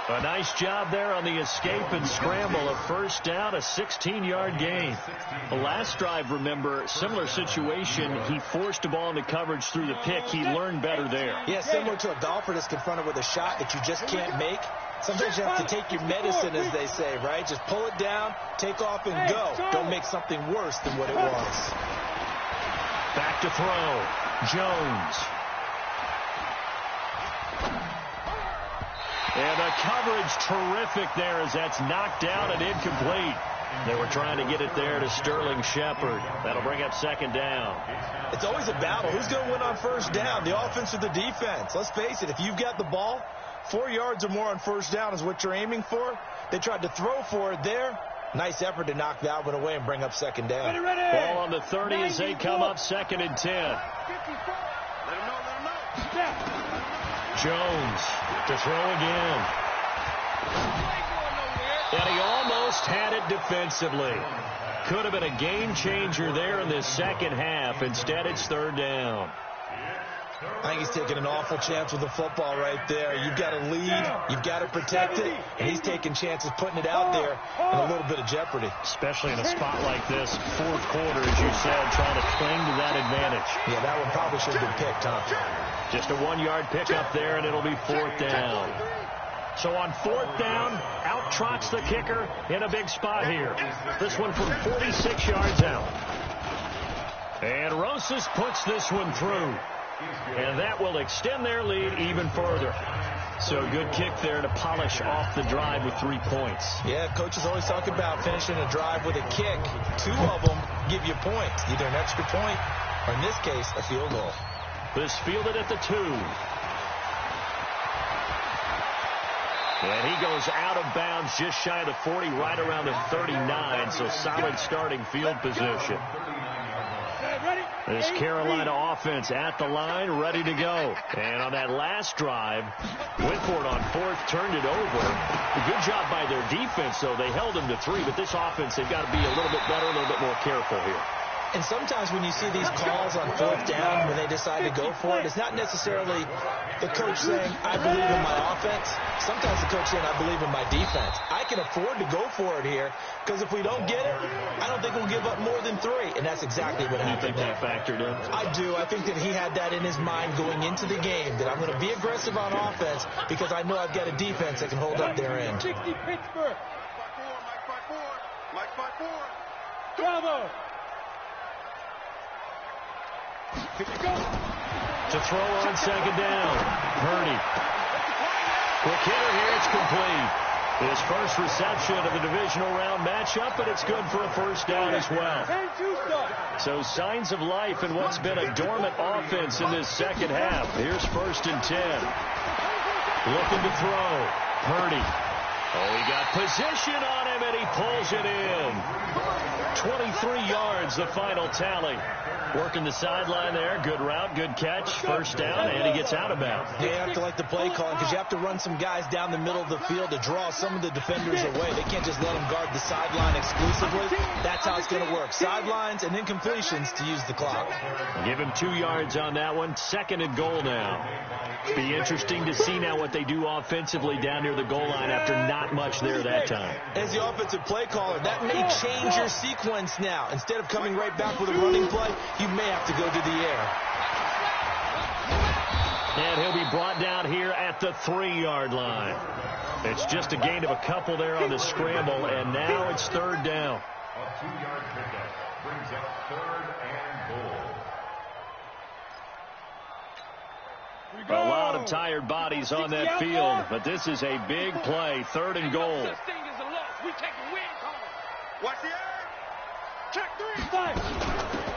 A nice job there on the escape and scramble. A first down, a 16-yard gain. The last drive, remember, similar situation. He forced the ball into coverage through the pick. He learned better there. Yeah, similar to a golfer that's confronted with a shot that you just can't make. Sometimes you have to take your medicine, as they say, right? Just pull it down, take off, and go. Don't make something worse than what it was. Back to throw. Jones. And the coverage terrific there as that's knocked down and incomplete. They were trying to get it there to Sterling Shepard. That'll bring up second down. It's always a battle. Who's going to win on first down, the offense or the defense? Let's face it, if you've got the ball, 4 yards or more on first down is what you're aiming for. They tried to throw for it there. Nice effort to knock that one away and bring up second down. Ready. Ball on the 30 as they come up second and 10. Let him know. Snap. Jones to throw again. And he almost had it defensively. Could have been a game changer there in this second half. Instead, it's third down. I think he's taking an awful chance with the football right there. You've got to lead. You've got to protect it. And he's taking chances putting it out there in a little bit of jeopardy. Especially in a spot like this, fourth quarter, as you said, trying to cling to that advantage. Yeah, that one probably should have been picked, huh? Just a 1-yard pickup there, and it'll be fourth down. So on fourth down, out trots the kicker in a big spot here. This one from 46 yards out. And Rosas puts this one through. And that will extend their lead even further. So good kick there to polish off the drive with 3 points. Yeah, coaches always talk about finishing a drive with a kick. 2 of them give you points, either an extra point or, in this case, a field goal. This fielded at the 2. And he goes out of bounds just shy of the 40, right around the 39, so solid starting field position. This Carolina offense at the line, ready to go. And on that last drive, went for it on fourth, turned it over. A good job by their defense, though. They held them to 3, but this offense, they've got to be a little bit better, a little bit more careful here. And sometimes when you see these calls on fourth down, when they decide to go for it, it's not necessarily the coach saying, I believe in my offense. Sometimes the coach saying, I believe in my defense. I can afford to go for it here, because if we don't get it, I don't think we'll give up more than 3. And that's exactly what happened. You think that factored in? I do. I think that he had that in his mind going into the game, that I'm going to be aggressive on offense because I know I've got a defense that can hold up their end. 60 Pittsburgh. Mike 5-4. Bravo. To throw on second down. Purdy. Quick hitter here. It's complete. His first reception of the divisional round matchup, and it's good for a first down as well. So signs of life in what's been a dormant offense in this second half. Here's first and 10. Looking to throw. Purdy. Oh, he got position on him, and he pulls it in. 23 yards, the final tally. Working the sideline there. Good route, good catch. First down, and he gets out of bounds. You have to like the play calling because you have to run some guys down the middle of the field to draw some of the defenders away. They can't just let them guard the sideline exclusively. That's how it's going to work. Sidelines and then completions to use the clock. Give him 2 yards on that one. Second and goal now. Be interesting to see now what they do offensively down near the goal line after not much there that time. As the offensive play caller, that may change your sequence now. Instead of coming right back with a running play, you may have to go to the air. And he'll be brought down here at the 3-yard line. It's just a gain of a couple there on the scramble, and now it's third down. A 2-yard pickup brings up third and goal. A lot of tired bodies on that field, but this is a big play. Third and goal. Watch the air. Check 3.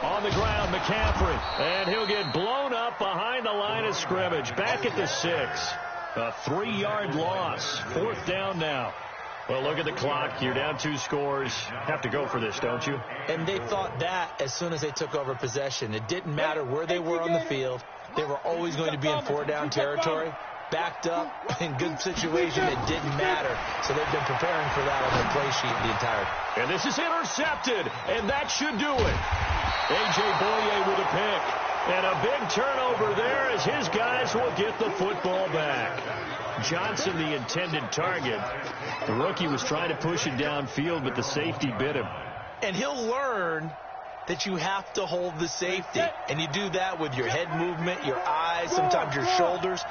On the ground, McCaffrey. And he'll get blown up behind the line of scrimmage. Back at the 6. A 3-yard loss. Fourth down now. Well, look at the clock. You're down 2 scores. Have to go for this, don't you? And they thought that as soon as they took over possession. It didn't matter where they were on the field. They were always going to be in 4-down territory. Backed up, in good situation, it didn't matter. So they've been preparing for that on their play sheet the entire time. And this is intercepted, and that should do it. A.J. Boye with a pick. And a big turnover there as his guys will get the football back. Johnson, the intended target. The rookie was trying to push it downfield, but the safety bit him. And he'll learn that you have to hold the safety. And you do that with your head movement, your eyes, sometimes your shoulders.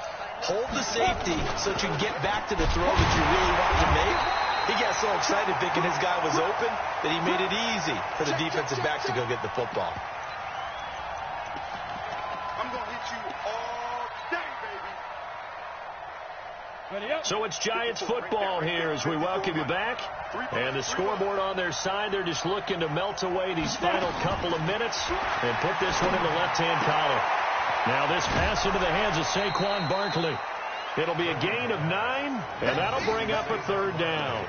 Hold the safety so that you can get back to the throw that you really want to make. He got so excited thinking his guy was open that he made it easy for the defensive back to go get the football. I'm going to hit you all day, baby. So it's Giants football here as we welcome you back. And the scoreboard on their side, they're just looking to melt away these final couple of minutes and put this one in the left-hand column. Now this pass into the hands of Saquon Barkley. It'll be a gain of 9, and that'll bring up a 3rd down.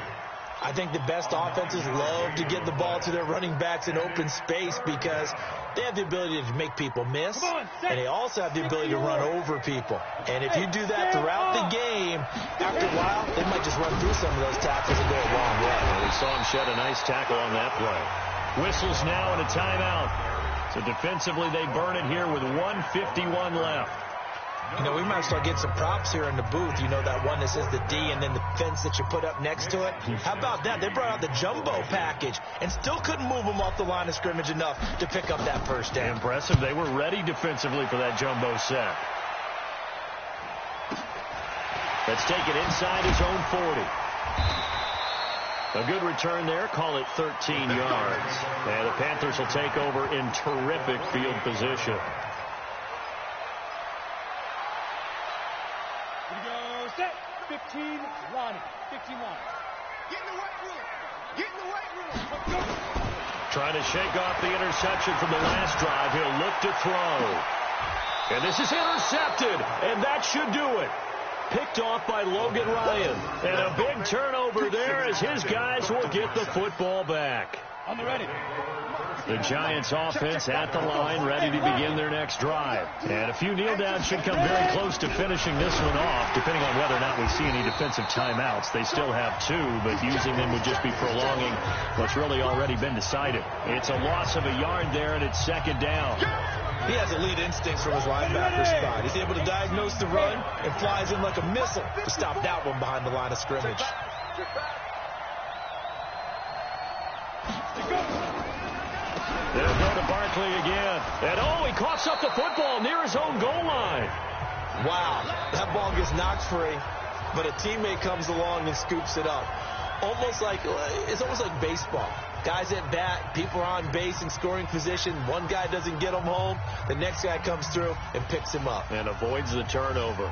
I think the best offenses love to get the ball to their running backs in open space because they have the ability to make people miss, and they also have the ability to run over people. And if you do that throughout the game, after a while, they might just run through some of those tackles and go a long way. Well, we saw him shed a nice tackle on that play. Whistles now and a timeout. So defensively, they burn it here with 1:51 left. You know, we might start getting some props here in the booth. You know, that one that says the D and then the fence that you put up next to it. How about that? They brought out the jumbo package and still couldn't move them off the line of scrimmage enough to pick up that 1st down. Impressive. They were ready defensively for that jumbo set. Let's take it inside his own 40. A good return there. Call it 13 yards. And the Panthers will take over in terrific field position. 15 line. 15 line. Get in the weight room. Get in the weight room. Trying to shake off the interception from the last drive. He'll look to throw. And this is intercepted. And that should do it. Picked off by Logan Ryan. And a big turnover there as his guys will get the football back. On the ready. The Giants offense at the line, ready to begin their next drive. And a few kneel downs should come very close to finishing this one off, depending on whether or not we see any defensive timeouts. They still have 2, but using them would just be prolonging what's really already been decided. It's a loss of a yard there, and it's 2nd down. He has elite instincts from his linebacker spot. He's able to diagnose the run and flies in like a missile to stop that one behind the line of scrimmage. They'll go to Barkley again. And, he coughs up the football near his own goal line. Wow, that ball gets knocked free, but a teammate comes along and scoops it up. It's almost like baseball. Guys at bat, people are on base in scoring position. One guy doesn't get him home. The next guy comes through and picks him up. And avoids the turnover.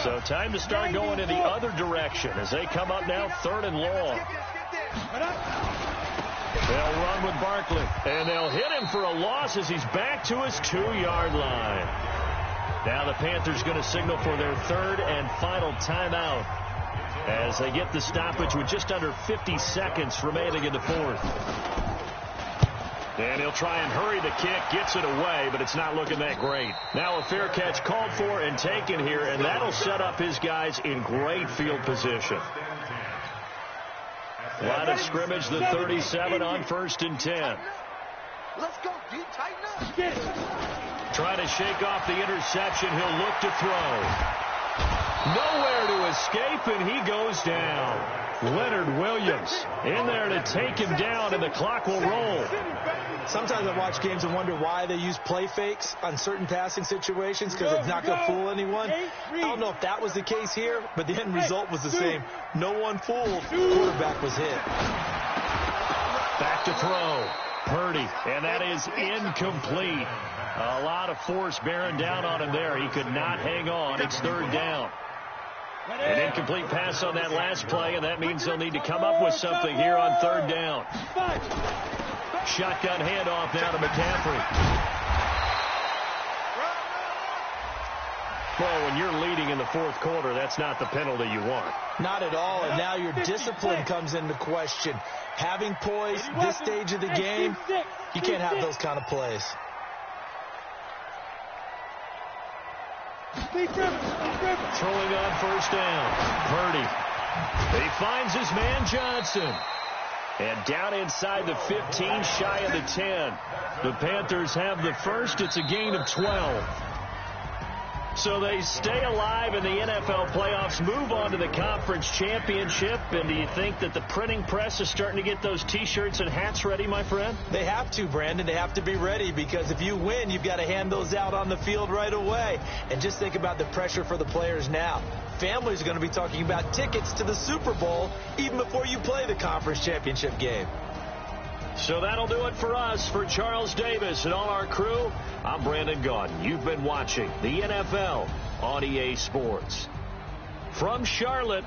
So time to start going in the other direction as they come up now 3rd and long. They'll run with Barkley, and they'll hit him for a loss as he's back to his 2-yard line. Now the Panthers going to signal for their 3rd and final timeout as they get the stoppage with just under 50 seconds remaining in the 4th. And he'll try and hurry the kick, gets it away, but it's not looking that great. Now a fair catch called for and taken here, and that'll set up his guys in great field position. Line of scrimmage, the 37 on 1st and 10. Let's go, D. Tighten up. Get it. Trying to shake off the interception. He'll look to throw. Nowhere to escape, and he goes down. Leonard Williams in there to take him down, and the clock will roll. Sometimes I watch games and wonder why they use play fakes on certain passing situations because it's not going to fool anyone. I don't know if that was the case here, but the end result was the same. No one fooled. The quarterback was hit. Back to throw. Purdy, and that is incomplete. A lot of force bearing down on him there. He could not hang on. It's 3rd down. An incomplete pass on that last play, and that means they'll need to come up with something here on 3rd down. Shotgun handoff now to McCaffrey. Well, when you're leading in the 4th quarter, that's not the penalty you want. Not at all, and now your discipline comes into question. Having poise this stage of the game, you can't have those kind of plays. Throwing on 1st down. Purdy. He finds his man Johnson. And down inside the 15, shy of the 10. The Panthers have the first. It's a gain of 12. So they stay alive in the NFL playoffs, move on to the conference championship. And do you think that the printing press is starting to get those T-shirts and hats ready, my friend? They have to, Brandon. They have to be ready because if you win, you've got to hand those out on the field right away. And just think about the pressure for the players now. Families are going to be talking about tickets to the Super Bowl even before you play the conference championship game. So that'll do it for us. For Charles Davis and all our crew, I'm Brandon Gaudin. You've been watching the NFL on EA Sports. from Charlotte.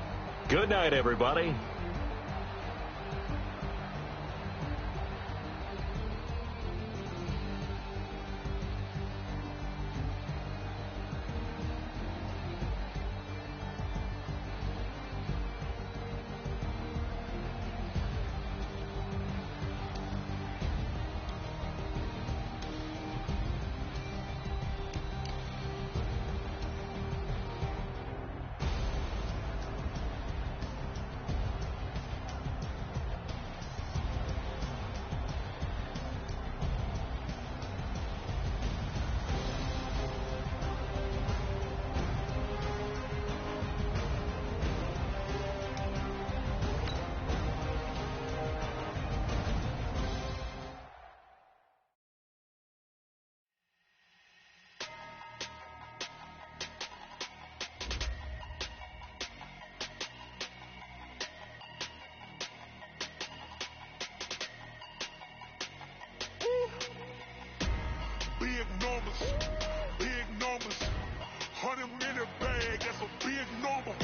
Good night, everybody. Big numbers, big numbers. 100-minute bag, that's a big number.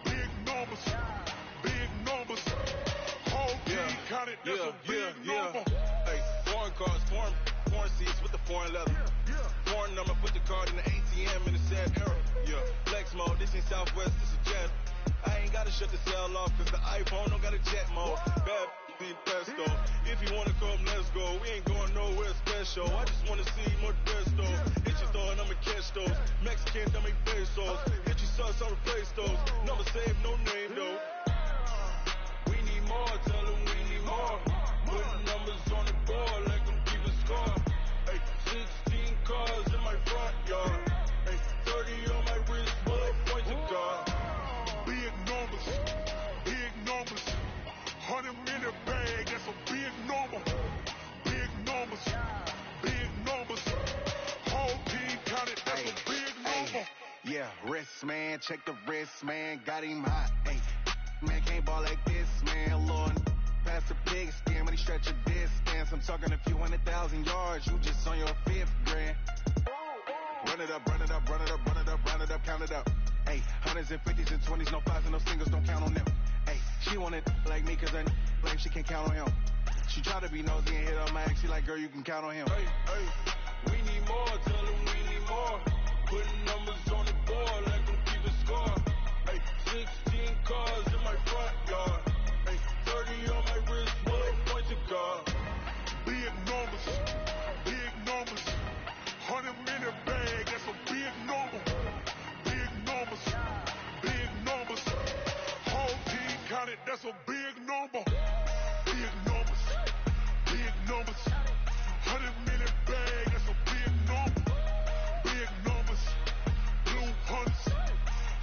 Big numbers, big numbers. Whole team counted, that's a big number. Hey, foreign cars, foreign seats with the foreign leather. Foreign number, put the card in the ATM in the sad era. Yeah, flex mode, this ain't Southwest, this is Jet. I ain't gotta shut the cell off, cause the iPhone don't got a jet mode. Bad need pesto. If you wanna come, let's go. We ain't going nowhere special. I just wanna see more Desto. Hit your thought, I'ma catch those. Mexican, I make pesos. Hit your sus, I'll replace those. Number save, no name though. We need more, tell them we need more. Put numbers on the board, like them keep a score. Hey, 16 cars in my front yard. Hey, 30 on my wrist, bullet points of God. Big numbers, big numbers. 100-minute bag, that's a big number. Big numbers, big numbers. Whole team counted, that's a big number. Yeah, wrist man, check the wrist man, got him hot. Hey, man can't ball like this, man. Lord, pass the pig skin when he stretch a distance. I'm talking a few 100,000 yards, you just on your 5th grand. Run it up, run it up, run it up, run it up, run it up, count it up. Hey, hundreds and 50s and 20s, no 5s and no singles, don't count on them. Hey, she want it like me, cause I like she can't count on him. She try to be nosy and hit on my ex, she like, girl, you can count on him. Hey, hey, we need more, tell them we need more. Putting numbers on the board, like them keep a score. Hey, 16 cars in my front yard. Hey, 30 on my wrist, bullet points of God. Big numbers, big numbers. 100-minute bag, that's a big number. Big numbers, big numbers. Whole team counted, that's a big number. Big numbers, big numbers. 100-minute bag, that's a big number. Big numbers, blue hunts.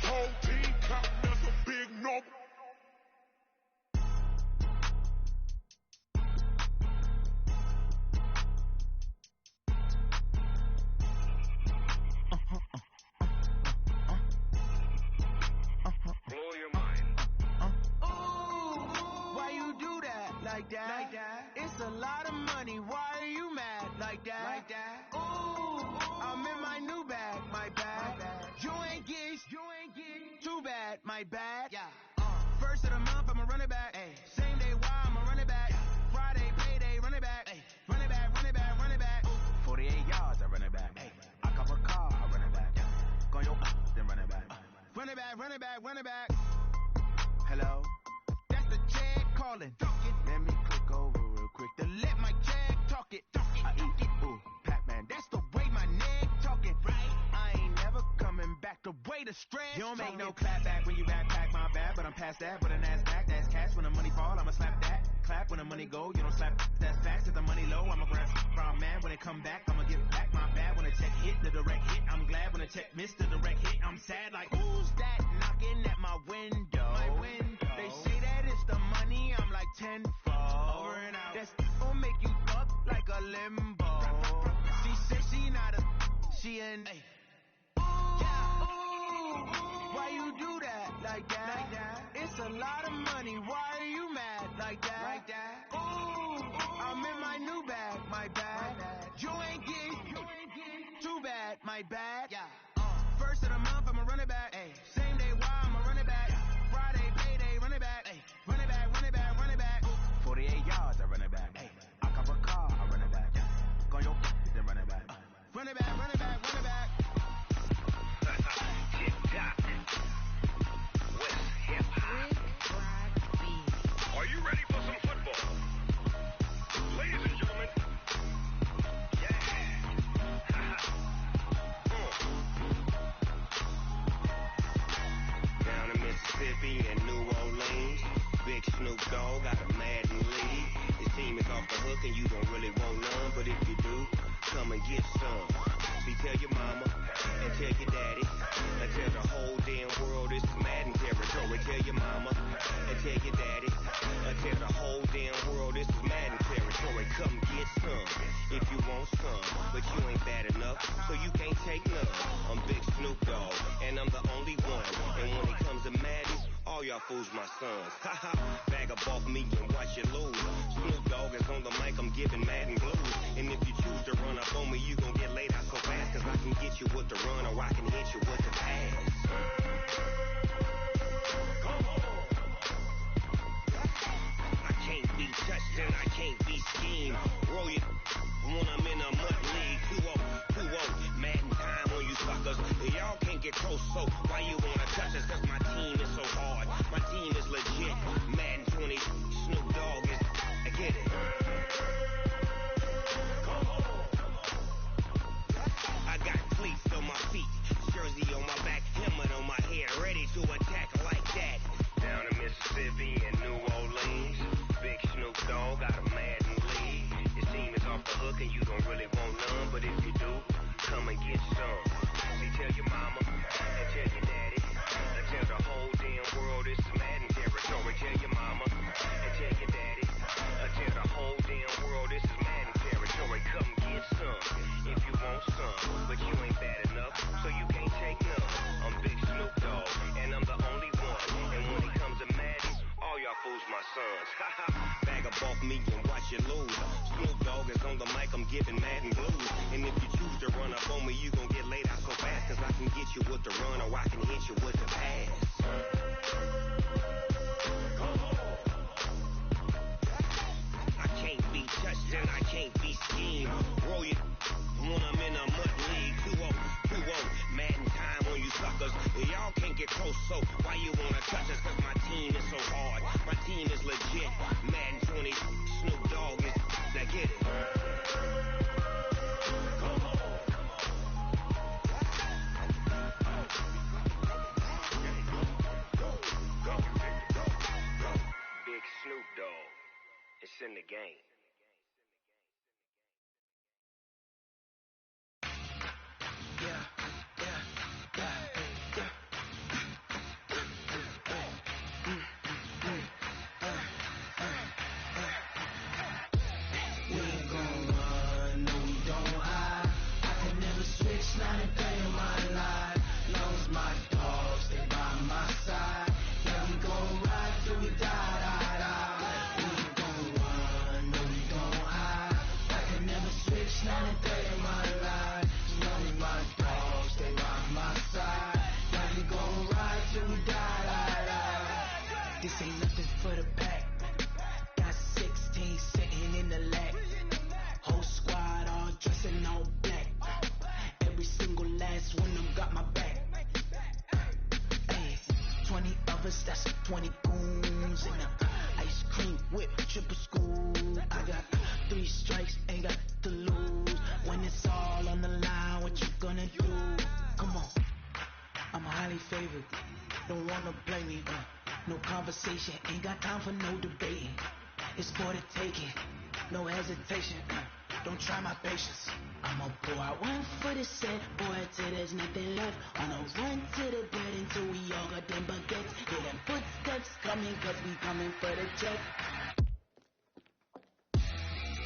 Whole team counting, that's a big number. Blow your mind. Why you do that like that? Like that? It's a lot of money. Why are you mad like that? Like that? Ooh, I'm in my new bag, my bad. You ain't geeks, too bad, my bad. Yeah. First of the month, I'ma run it back. Ay. Same day, why I'ma run it back. Friday, payday, run it back. Ay. Run it back, run it back, run it back. 48 yards, I run it back. Ay. I cop a car, I run it back. Go your then run it back. Run it back, run it back, run it back. Hello? That's the check calling. Let me click over real quick to let my check talk it. I eat it, ooh, Pac-Man. That's the way my neck talking. Right? I ain't never coming back the way the stretch. You don't make no clap back when you backpack, my bad. But I'm past that, but an ass back, that's cash. When the money fall, I'ma slap that. Clap when the money go, you don't slap. That's facts. If the money low, I'ma grab from man. When it come back, I'ma give back my bad. When the check hit, the direct hit. I'm glad when the check missed the direct hit. I'm sad like, who's that knocking at my window? My window. They say that it's the money, I'm like tenfold. Over and out. That's gon' make you fuck like a limbo. She said she not a, she an A. Why you do that like that? Like that? It's a lot of money. Why are you mad like that? Like that? Ooh, I'm in my new bag, my bad. You ain't geek, too bad, my bad. Yeah. First of the month, I'ma run it back. Ay. Same day, why I'ma run Are you ready for some football? Ladies and gentlemen, Down in Mississippi and New Orleans, Big Snoop Dogg got a Madden lead. His team is off the hook and you don't really want none, but if you do, come and get some. See, tell your mama and tell your daddy and tell the whole damn world this is Madden territory. Tell your mama and tell your daddy and tell the whole damn world this is Madden territory. Come get some if you want some, but you ain't bad enough, so you can't take none. I'm Big Snoop Dogg and I'm the only one, and when it comes to Madden, all y'all fools my sons. Haha, bag up off me and watch you lose. Snoop Dogg is on the mic, I'm giving Madden blues. And if you choose to run up on me, you gon' get laid out so fast, cause I can get you with the run or I can hit you with the pass. I can't be touched and I can't be schemed. Roll you when I'm in a mud league. 2-0, Madden time on you suckers. Y'all can't get close, so why you wanna touch us? Cause my team is so hard. My team is legit. Madden 20, Snoop Dogg is, I get it. I got cleats on my feet, jersey on my back, helmet on my head, ready to attack like that. Down in Mississippi and New Orleans, Big Snoop Dogg got a Madden lead. His team is off the hook and you don't really want none, but if you do, come and get some. See, tell your mama and tell your daddy and tell the whole damn world this is Madden territory. Tell your mama and tell your daddy and tell the whole damn world this is Madden territory. Come get some if you want some, but you ain't bad enough, so you can't take none. I'm Big Snoop Dogg and I'm the only one, and when it comes to Madden, all y'all fools my sons. Haha, bag up off me and watch you lose. Snoop Dogg is on the mic, I'm giving Madden blues. And if you choose to run up on me, you gon' get laid out so fast, cause I can get you with the run or I can hit you with the pass. I can't be touched and I can't be schemed. Roll you when I'm in a mud league. 2-0, Madden time on you suckers. Y'all can't get close, so why you wanna touch us? Cause my team is so hard. My team is legit. Madden 20, Snoop Dogg is, now get it. Big Snoop Dogg, it's in the game. This ain't nothing for the pack. Got 16 sitting in the lap. Whole squad all dressing all black. Every single last one of them got my back. Hey, 20 of us, that's 20 goons. And a ice cream whip, triple school. I got 3 strikes, ain't got to lose. When it's all on the line, what you gonna do? Come on, I'm highly favored. Don't wanna play me, no conversation, ain't got time for no debating. It's for the taking, no hesitation. Don't try my patience. I'ma pour out one for the set, boy, till there's nothing left. On a run to the dead until we all got them baguettes. Hear them footsteps coming, cause we coming for the check.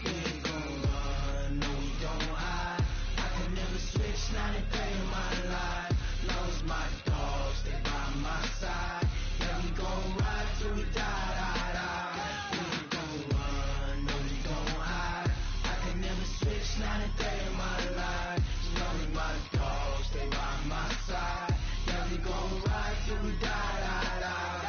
We ain't gon' run, no we don't hide. I can never switch, not a day in my life. Lost my dogs, they by my side. Yeah, we gon' ride till we die, die, die. We ain't gon' run, no we don't hide. I can never switch, not a day in my life. Lonely my dogs, they by my side. Yeah, we gon' ride till we die, die, die.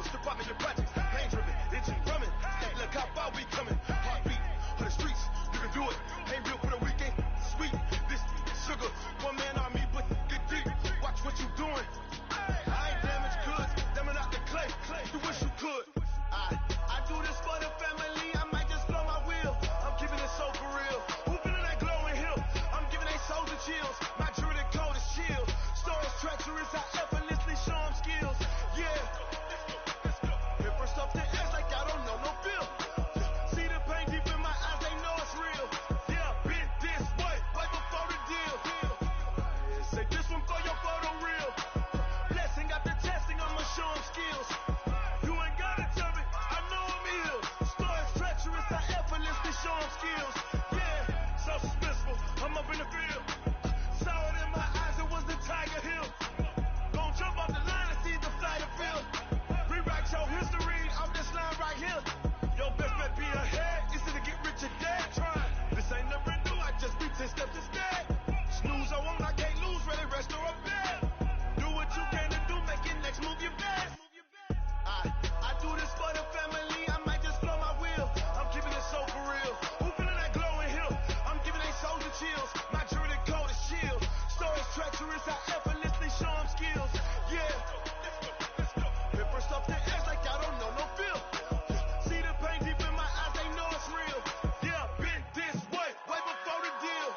Don't slip up in your projects. Pain driven, itching, drumming. Hey, look how far we coming. Heartbeat of the streets. You can do it. Ain't built for the weekend. Sweet. This sugar. One man army, but get deep. Watch what you doing. I ain't damaged goods. Them are not the clay. You wish you could. I do this for the family. I might just blow my wheel. I'm keeping it so for real. Who feeling that glowing hill? I'm giving they souls the chills. My jewelry cold is chill. Stories treacherous. I effortlessly show them skills. Yeah. Hit first off the edge like I don't know no feel. See the pain deep in my eyes. They know it's real. Yeah, been this way. Right before the deal. Say this one for your photo reel. Blessing got the testing. I'ma show them skills. You ain't gotta tell me. I know I'm ill. Stories treacherous. I effortlessly show them skills. Yeah, so suspenseful. I'm up in the field. Saw it in my eyes. It was the Tiger Hill. Gon' jump off the line and see the flight of field. Rewrite your history off this line right here. Your best bet be ahead. It's to get rich or dead trying. This ain't never new. I just be 10 steps instead. Snooze I won't. I can't lose. Ready, rest or a bed. Do what you can to do. Make your next move your best. I do this for the family. I might just blow my wheel. I'm keeping it so for real. Who feeling that glowing hill? I'm giving they souls the chills. My jewelry cold is shield. Stories treacherous. I effortlessly show them skills. Yeah. Hit first off the edge like I don't know no feel. See the pain deep in my eyes. They know it's real. Yeah, been this way. Way before the deal.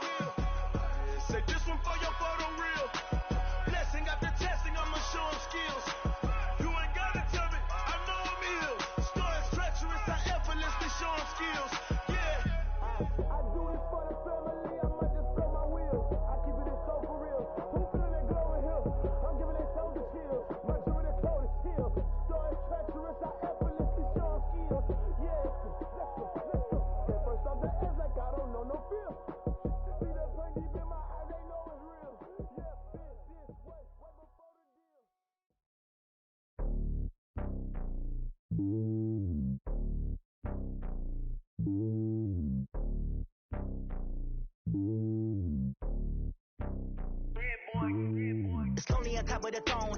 Say this one for your photo reel. Blessing got the testing. I'ma show them skills. You ain't gotta tell me. I know I'm ill. Stories treacherous. I effortlessly show them skills. Yeah. I do this for the family. I might just blow my wheel. I keep it so for real. Who feeling that glowing hill? I'm giving they souls the chills. My jewelry cold is chill. Stories treacherous. I effortlessly show them skills. Yeah. Let's go. Hit first off the edge like I don't know no feel. See that pain deep in my eyes. They know it's real. Yeah, been this way. Way before the deal. It's lonely on top of the throne.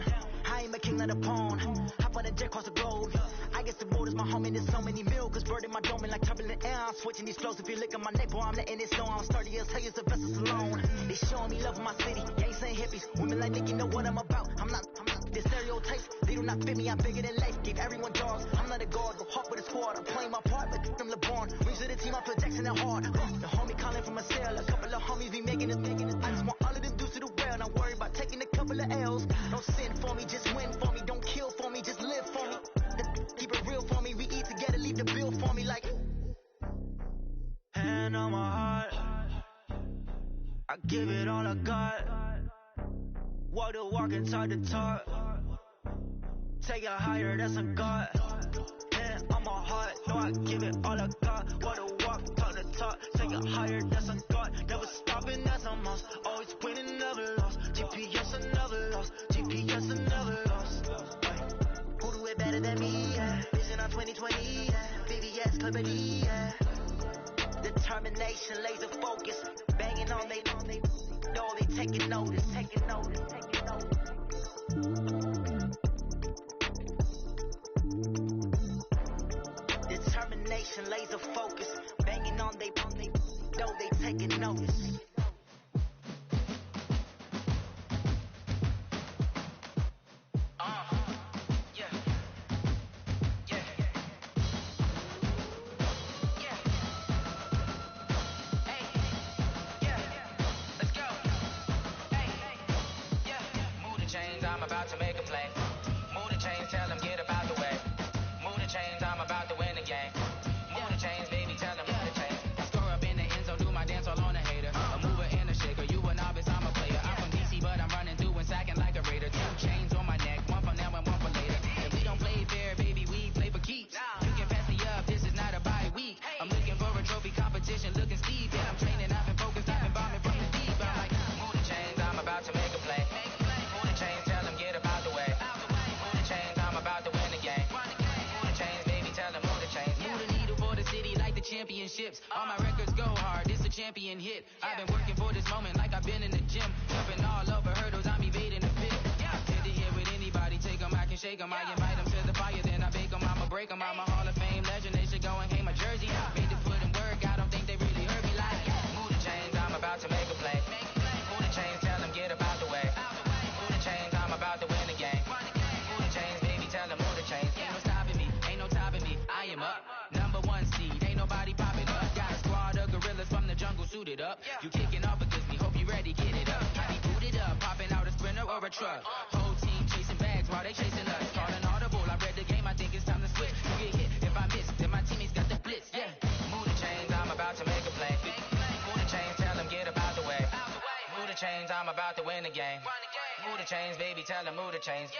I ain't a king of the pawn. Hop on a jet across the globe. I guess the road is my home and there's so many milkers burning my dome and like turbulent air. I'm switching these clothes. If you look at my neck, boy, I'm letting it snow. I'm sturdy as hell as the vessels alone. They showing me love in my city. Gangs saying hippies. Women like Nick, you know what I'm about. I'm not the stereotypes. They do not fit me. I'm bigger than life. Give everyone dogs. I'm not a guard. Go hard with a squad. I'm playing my part, but I'm LeBron. Wings of the team. I feel Jackson and hard. The homie calling from a cell. A couple of homies be making it. I just want all of them dudes to do well. Not worry about taking a couple of L's. Don't sin for me, just win for me. Don't kill for me, just live for me. Keep it real for me. We eat together, leave the bill for me like. Hand on my heart, I give it all I got. Walk the walk and talk the talk. Take it higher, that's a God. Hand on my heart, no, I give it all I got. Walk the walk, talk the talk. Take it higher, that's a God. Never stopping, that's a must. Always winning, never lost. GPS, I never lost. GPS, I never lost. Who do it better than me? Yeah. Vision on 2020. Yeah. VVS, Clippity. Yeah. Determination, laser focus. Banging on they know they taking notice. Taking notice. Taking notice. Determination, laser focus. Banging on they know they taking notice. About to make a play. Move the chains, tell them get about the way. Move the chains, I'm about to win the game. Move the chains, baby, tell them move the chains. I score up in the end zone, do my dance all on a hater. A mover and a shaker, you a novice, I'm a player. I'm from DC, but I'm running through and sacking like a raider. 2 chains on my neck, one for now and one for later. If we don't play fair, baby, we play for keeps. You can pass me up, this is not a bye week. I'm looking for a trophy competition, looking steep. Yeah, I'm training, I've been focused, I've been bombing from the deep. I'm like, move the chains, I'm about to make a play. Move the chains, tell them get about the way. Move the chains, I'm about to win the game. Move the chains, baby, tell them move the chains. Move the needle for the city like the championships. All my records go hard, this a champion hit. I've been working for this moment like I've been in the gym. Jumping all over hurdles, I'm evading the fit. Head to head with anybody, take them, I can shake them. I invite them to the fire, then talking about my Hall of Fame legend. They should go and hang my jersey. Made to put in work, I don't think they really heard me like. Move the chains, I'm about to make a play. Move the chains, tell them get up out the way. Move the chains, I'm about to win the game. Move the chains, baby, tell them move the chains. Ain't no stopping me, ain't no topping me. I am up, number one seed, ain't nobody popping up. Got a squad of gorillas from the jungle suited up. You kicking off against me, hope you ready, get it up. I be booted up, popping out a Sprinter or a truck. Whole team chasing bags while they chasing us. Calling audible, I read the game, I think it's time to switch. You get hit, if I miss, then my teammates got the blitz, yeah. Move the chains, I'm about to make a play. Move the chains, tell them get up out the way. Move the chains, I'm about to win the game. Move the chains, baby, tell them move the chains.